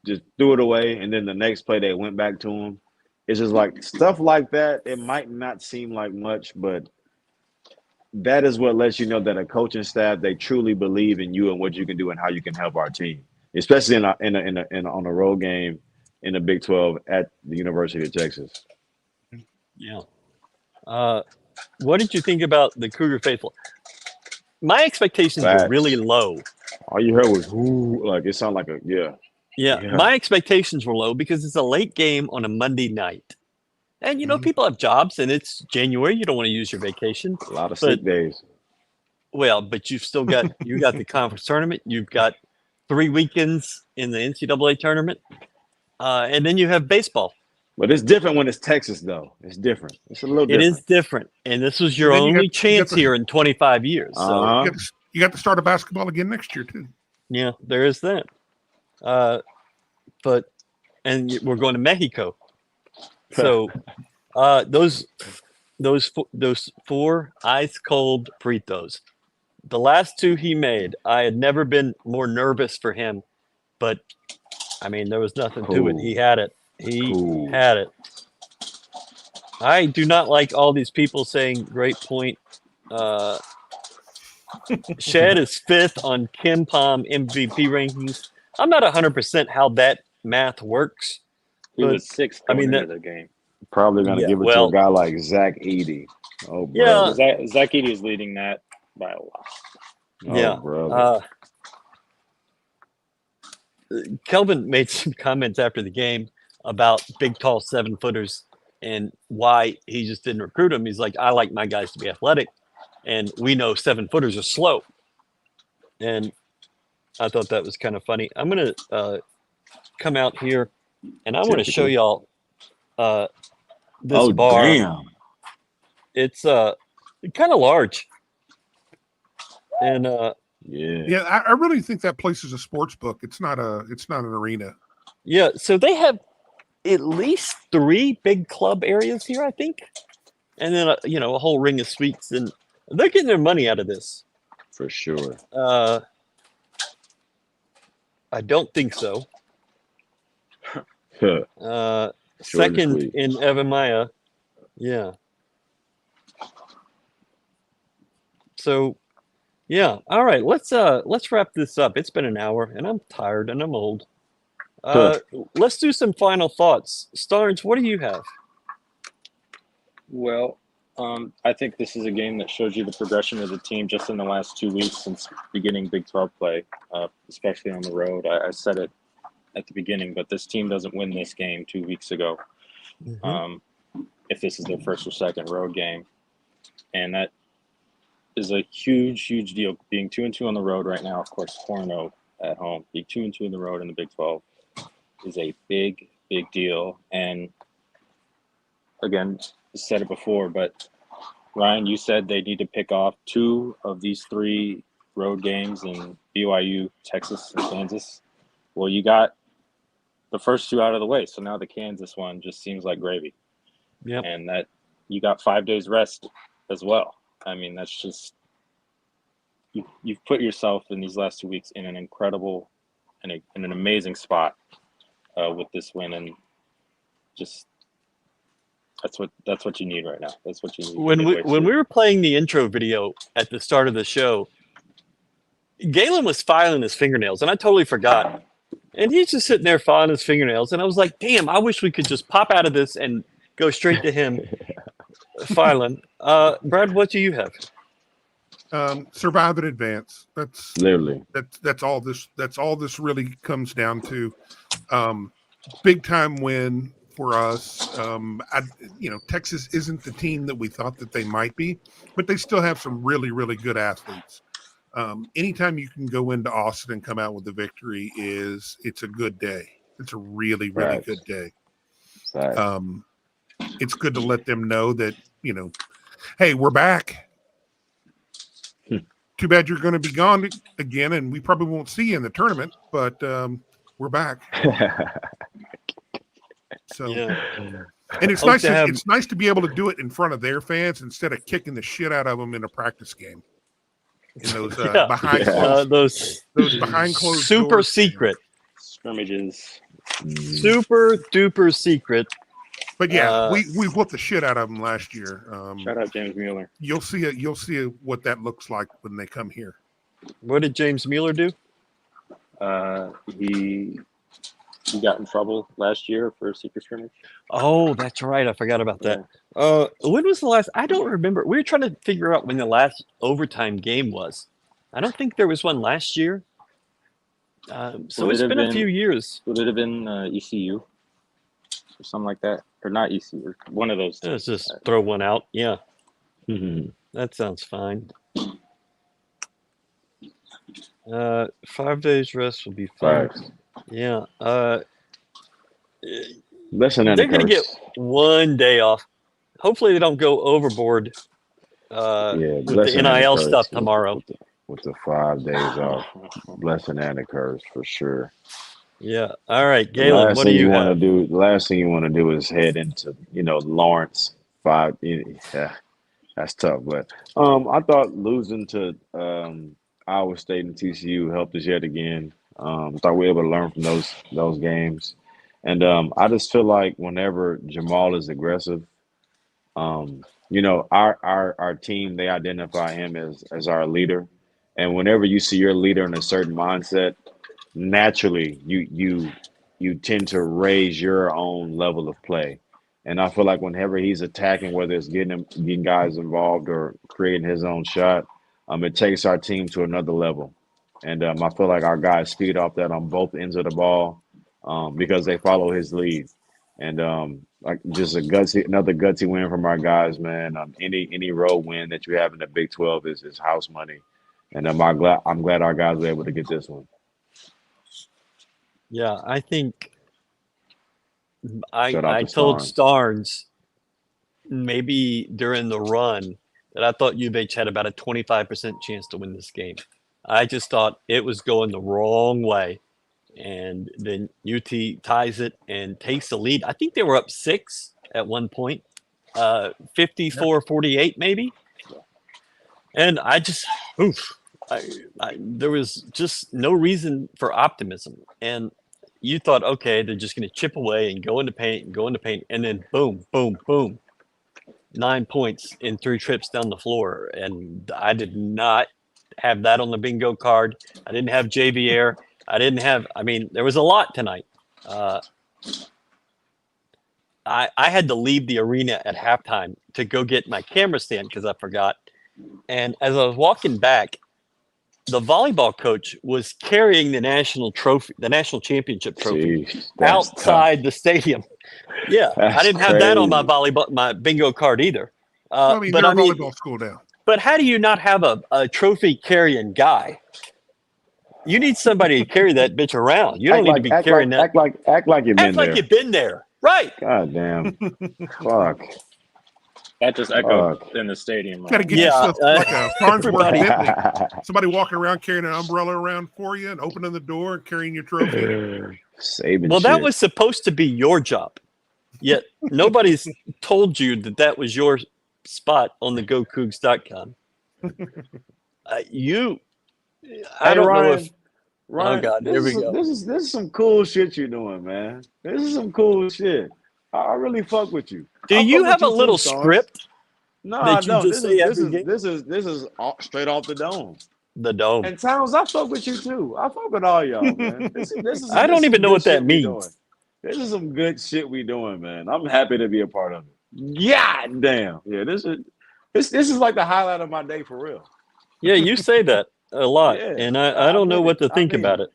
just threw it away, and then the next play they went back to him. It's just like stuff like that. It might not seem like much, but that is what lets you know that a coaching staff, they truly believe in you and what you can do and how you can help our team, especially on a road game in the Big 12 at the University of Texas. Yeah. What did you think about the Cougar faithful? My expectations were really low. All you heard was "ooh," like it sounded like Yeah, my expectations were low because it's a late game on a Monday night. And, you know, people have jobs and it's January. You don't want to use your vacation. A lot of sick days. Well, but you've still got – got the conference tournament. You've got 3 weekends in the NCAA tournament. And then you have baseball. But it's different when it's Texas, though. It's different. It's a little different. It is different. And this was your only chance here in 25 years. So you got to start a basketball again next year, too. Yeah, there is that. But we're going to Mexico. So those 4 ice cold fritos. The last 2 he made, I had never been more nervous for him. But I mean, there was nothing to it. He had it. He had it. I do not like all these people saying great point. Shed is 5th on Kim Pom MVP rankings. I'm not 100% how that math works. He was 6th going into the game. Probably going to give it to a guy like Zach Edey. Oh, bro. Yeah. Zach Edey is leading that by a lot. Yeah. Brother. Kelvin made some comments after the game about big, tall 7-footers and why he just didn't recruit them. He's like, I like my guys to be athletic, and we know 7-footers are slow. And I thought that was kind of funny. I'm going to come out here, and I want to show y'all this bar. Damn. It's kind of large, and Yeah, I really think that place is a sports book. It's not an arena. yeah. So they have at least 3 big club areas here, I think, and then a whole ring of suites, and they're getting their money out of this. For sure. I don't think so. Short Second and sweet. in Evan Maya. Yeah. So, yeah. All right. Let's wrap this up. It's been an hour, and I'm tired and I'm old. Let's do some final thoughts. Starns, what do you have? Well, I think this is a game that shows you the progression of the team just in the last 2 weeks since beginning Big 12 play, especially on the road. I said it at the beginning, but this team doesn't win this game 2 weeks ago if this is their first or second road game. And that is a huge, huge deal. Being 2-2 on the road right now, of course, 4-0 at home. Being 2-2 on the road in the Big 12 is a big, big deal. And again, I said it before, but Ryan, you said they need to pick off 2 of these 3 road games in BYU, Texas, and Kansas. Well, you got the first 2 out of the way, so now the Kansas one just seems like gravy. Yep. And that you got 5 days rest as well. I mean, that's just you've put yourself in these last 2 weeks in an incredible and in an amazing spot with this win, and just that's what you need right now. That's what you need. When we were playing the intro video at the start of the show, Galen was filing his fingernails, and I totally forgot. And he's just sitting there filing his fingernails, and I was like, "Damn! I wish we could just pop out of this and go straight to him filing." Brad, what do you have? Survive and advance. That's Literally. That's all this really comes down to. Big time win for us. Texas isn't the team that we thought that they might be, but they still have some really, really good athletes. Anytime you can go into Austin and come out with a victory it's a good day. It's a really, really good day. It's good to let them know that, hey, we're back. Too bad you're going to be gone again, and we probably won't see you in the tournament, but we're back. So, Yeah. and it's nice to be able to do it in front of their fans instead of kicking the shit out of them in a practice game. In those behind closed super doors secret scrimmages, super duper secret. But yeah, we whooped the shit out of them last year. Shout out James Mueller. You'll see what that looks like when they come here. What did James Mueller do? He got in trouble last year for a secret scrimmage. Oh, that's right. I forgot about that. When was the last? I don't remember. We were trying to figure out when the last overtime game was. I don't think there was one last year. So it's been a few years. Would it have been ECU or something like that? Or not ECU, or one of those two. Let's just throw one out. Yeah. That sounds fine. 5 days rest will be fine. Yeah. Listen, they're going to get 1 day off. Hopefully they don't go overboard with the NIL stuff tomorrow. With the 5 days off. Blessing and a curse for sure. Yeah. All right, Galen, what do you have? The last thing you want to do is head into, Lawrence 5. Yeah, that's tough. But I thought losing to Iowa State and TCU helped us yet again. Thought we were able to learn from those games. And I just feel like whenever Jamal is aggressive, our team, they identify him as our leader. And whenever you see your leader in a certain mindset, naturally you tend to raise your own level of play. And I feel like whenever he's attacking, whether it's getting guys involved or creating his own shot, it takes our team to another level. And I feel like our guys feed off that on both ends of the ball because they follow his lead. And just another gutsy win from our guys, man. Any road win that you have in the Big 12 is house money. And I'm glad our guys were able to get this one. Yeah, I think I Shout out to told Starns. Starns maybe during the run that I thought U of H had about a 25% chance to win this game. I just thought it was going the wrong way. And then UT ties it and takes the lead. I think they were up 6 at one point, 54-48 maybe. And I just, there was just no reason for optimism. And you thought, okay, they're just going to chip away and go into paint. And then boom, boom, boom. 9 points in 3 trips down the floor. And I did not have that on the bingo card. I didn't have JVR. There was a lot tonight. I had to leave the arena at halftime to go get my camera stand because I forgot. And as I was walking back, the volleyball coach was carrying the national championship trophy outside the stadium. Yeah, I didn't have that on my bingo card either. Volleyball school down. But how do you not have a trophy carrying guy? You need somebody to carry that bitch around. You don't need to be carrying that. Act like you've been there. Act like you've been there. Right. God damn. Fuck. That just echoed in the stadium. You got to get yourself like a Farnsworth Bentley. Somebody walking around carrying an umbrella around for you and opening the door and carrying your trophy. Saving well, shit. that was supposed to be your job. Yet nobody's told you that was your spot on the GoCougs.com. I don't know if Ryan, oh God, here we go. This is some cool shit you're doing, man. This is some cool shit. I really fuck with you. Do you have a little script? No, that you no. just This is straight off the dome. The dome. And Towns, I fuck with you too. I fuck with all y'all, man. This is I don't even know what that means. This is some good shit we doing, man. I'm happy to be a part of it. God damn. Yeah, this is like the highlight of my day for real. Yeah, you say that a lot, Yeah. and I don't know what to think about it.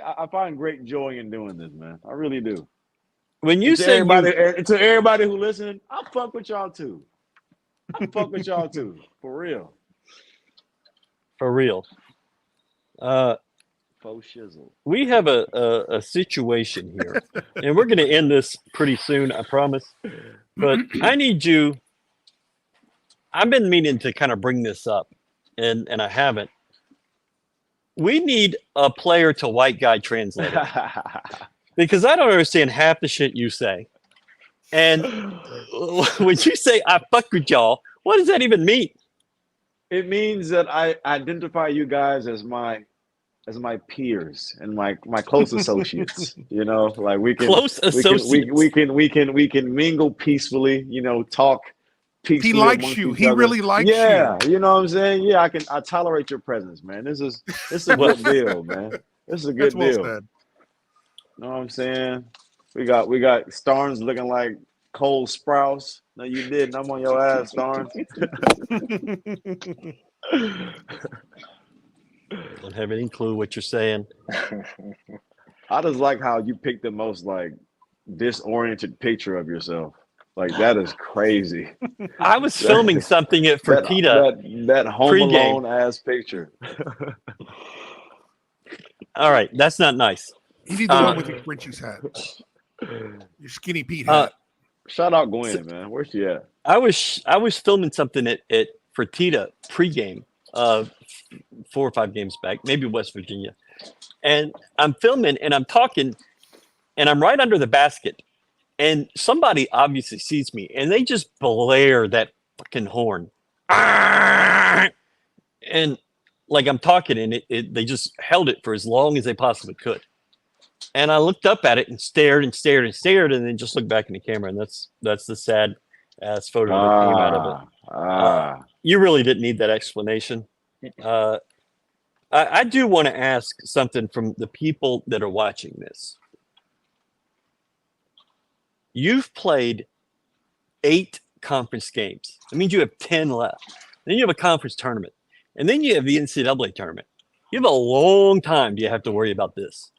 I find great joy in doing this, man. I really do. When you say to everybody who listening, I fuck with y'all too. For real. For real. Faux shizzle. We have a situation here, and we're going to end this pretty soon, I promise. But I need you. I've been meaning to kind of bring this up, and I haven't. We need a player to white guy translator. Because I don't understand half the shit you say. And when you say, I fuck with y'all, what does that even mean? It means that I identify you guys as my peers and my close associates. You know, like we can we can mingle peacefully. You know, talk peacefully. He likes you. He really likes you. Yeah, you know what I'm saying. Yeah, I tolerate your presence, man. This is a good deal, man. This is a good deal. Well said. Know what I'm saying? We got Starns looking like Cole Sprouse. No, you didn't. I'm on your ass, Starns. Don't have any clue what you're saying. I just like how you picked the most like disoriented picture of yourself. Like that is crazy. I was filming something at Fertitta. That Home Alone ass picture. All right, that's not nice. You need the one with your Frenchie's hat. Your Skinny Pete hat. Shout out Gwen, man. Where's she at? I was filming something at Fertitta pregame 4 or 5 games back, maybe West Virginia. And I'm filming and I'm talking and I'm right under the basket. And somebody obviously sees me and they just blare that fucking horn. And like I'm talking and they just held it for as long as they possibly could. And I looked up at it and stared and then just looked back in the camera. And that's the sad ass photo that came out of it. You really didn't need that explanation. I do want to ask something from the people that are watching this. You've played 8 conference games. That means you have 10 left. Then you have a conference tournament. And then you have the NCAA tournament. You have a long time you have to worry about this.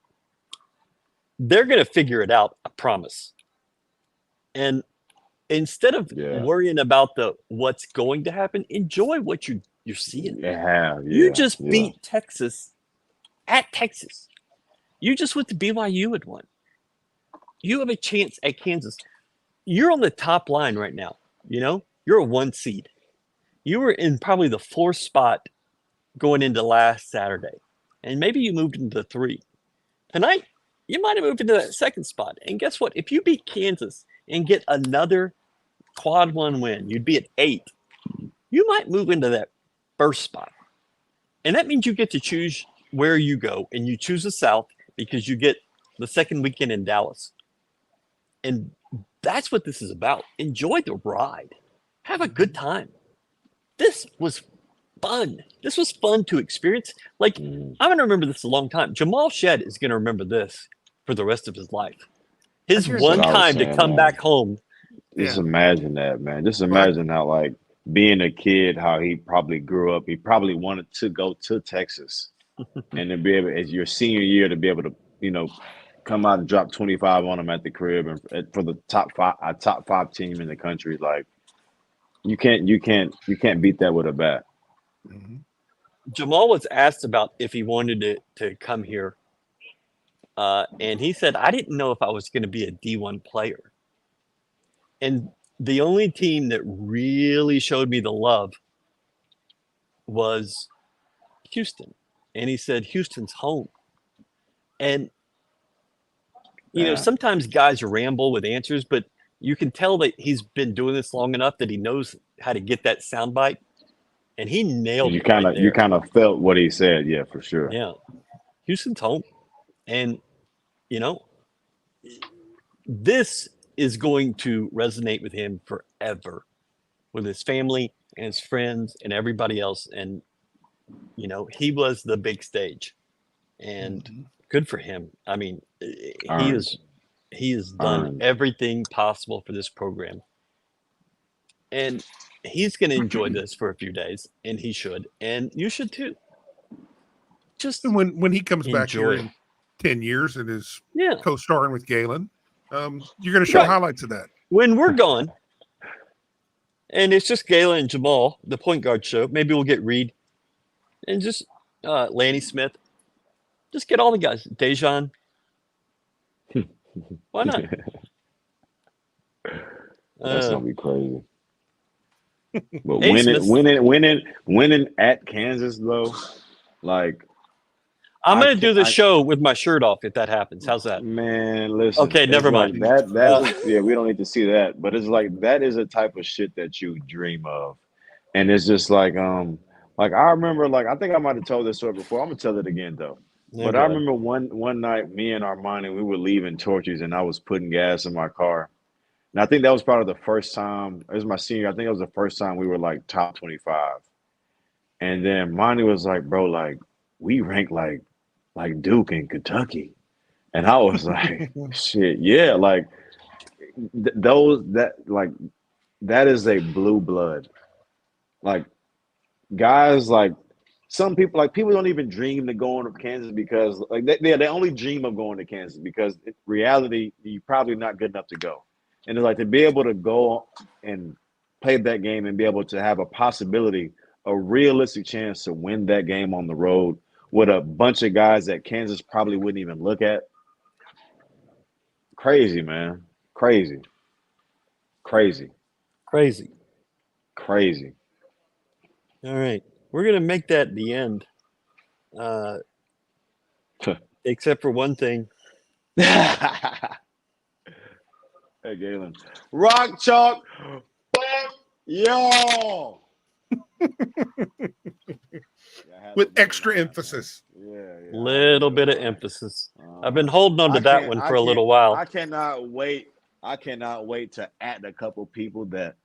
They're going to figure it out, I promise. And instead of worrying about what's going to happen, enjoy what you're seeing. You just beat Texas at Texas. You just went to BYU and won. You have a chance at Kansas. You're on the top line right now. you're a 1 seed. You were in probably the 4th spot going into last Saturday, and maybe you moved into the 3. Tonight, you might have moved into that 2nd spot. And guess what? If you beat Kansas and get another quad 1 win, you'd be at 8. You might move into that 1st spot. And that means you get to choose where you go, and you choose the South because you get the 2nd weekend in Dallas. And that's what this is about. Enjoy the ride. Have a good time. This was fun. This was fun to experience. Like, I'm going to remember this a long time. Jamal Shedd is going to remember this for the rest of his life. His one time to come back home. Just imagine that, man. Just imagine how, like, being a kid, how he probably grew up. He probably wanted to go to Texas and to be able, as your senior year, to be able to, come out and drop 25 on him at the crib and for the top 5 team in the country. Like, you can't beat that with a bat. Mm-hmm. Jamal was asked about if he wanted to come here. And he said, I didn't know if I was going to be a D1 player. And the only team that really showed me the love was Houston. And he said, Houston's home. And, sometimes guys ramble with answers, but you can tell that he's been doing this long enough that he knows how to get that soundbite. And he nailed it. You kind of felt what he said. Yeah, for sure. Yeah. Houston's home. And, this is going to resonate with him forever, with his family and his friends and everybody else. And, he was the big stage, and good for him. I mean, he has done everything possible for this program, and he's going to enjoy this for a few days, and he should, and you should too. Just when he comes back here in 10 years and is co-starring with Galen, you're going to show highlights of that. When we're gone, and it's just Galen and Jamal, the point guard show, maybe we'll get Reed and just Lanny Smith. Just get all the guys. Dejan. Why not? That's going to be crazy. But winning at Kansas, though, like, I'm going to do the show with my shirt off if that happens. How's that? Man, listen. Okay, never mind. We don't need to see that. But it's like, that is a type of shit that you dream of. And it's just like I remember, like, I think I might have told this story before. I'm going to tell it again, though. But I remember one night, me and Armani, we were leaving Torchy's, and I was putting gas in my car. And I think that was probably the first time. It was my senior. I think it was the first time we were, like, top 25. And then Monty was like, bro, like, we rank like Duke in Kentucky. And I was like, shit, yeah, like that is a blue blood. Like, guys, like, some people, like, people don't even dream to go to Kansas because, like, they only dream of going to Kansas because in reality, you're probably not good enough to go. And it's like, to be able to go and play that game and be able to have a possibility, a realistic chance to win that game on the road with a bunch of guys that Kansas probably wouldn't even look at. Crazy, man. Crazy. All right. We're going to make that the end. Except for one thing. Hey, Galen. Rock chalk. Fuck y'all. With extra emphasis. Yeah. Little bit of emphasis. I've been holding on to that one for a little while. I cannot wait to add a couple people that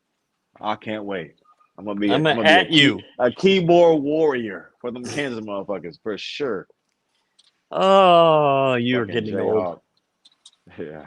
I can't wait. I'm gonna at you a keyboard warrior for them Kansas motherfuckers for sure. Oh, you're getting old. Yeah.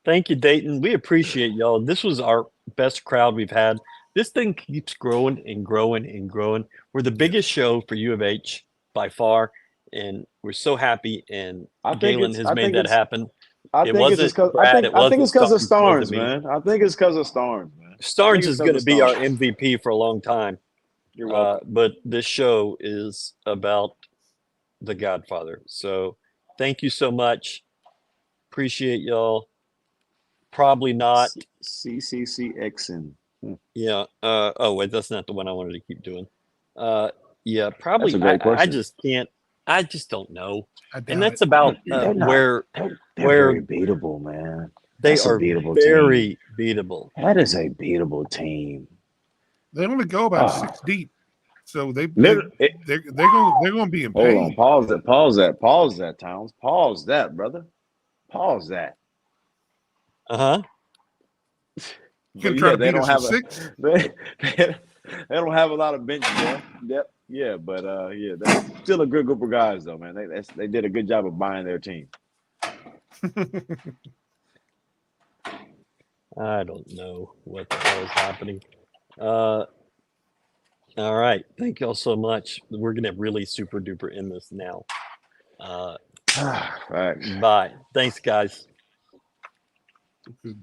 Thank you, Dayton. We appreciate y'all. This was our best crowd we've had. This thing keeps growing and growing and growing. We're the biggest show for U of H by far, and we're so happy. And Galen has made that happen. I think it's because of Starns, man. I think it's because of Starns, man. Starns is going to be our MVP for a long time. You're welcome. But this show is about the Godfather. So thank you so much. Appreciate y'all. probably not. CCCXN. Yeah. Oh wait, that's not the one I wanted to keep doing. Yeah, probably. That's a great question. I just can't. I just don't know. I doubt And that's it. about They're not- where They're where very beatable, man. they That's a are beatable very beatable. That is a beatable team. They only go about Oh. 6 deep, so they're It- gonna be in Hold pain. on. Pause that, Towns. Pause that, brother. Pause that. Uh huh. You gonna But try to they beat us don't with have 6? they don't have a lot of bench depth. Yeah, but that's still a good group of guys though, man. They did a good job of buying their team. I don't know what the hell is happening. All right. Thank y'all so much. We're gonna really super duper end this now. Facts. Bye. Thanks, guys. Good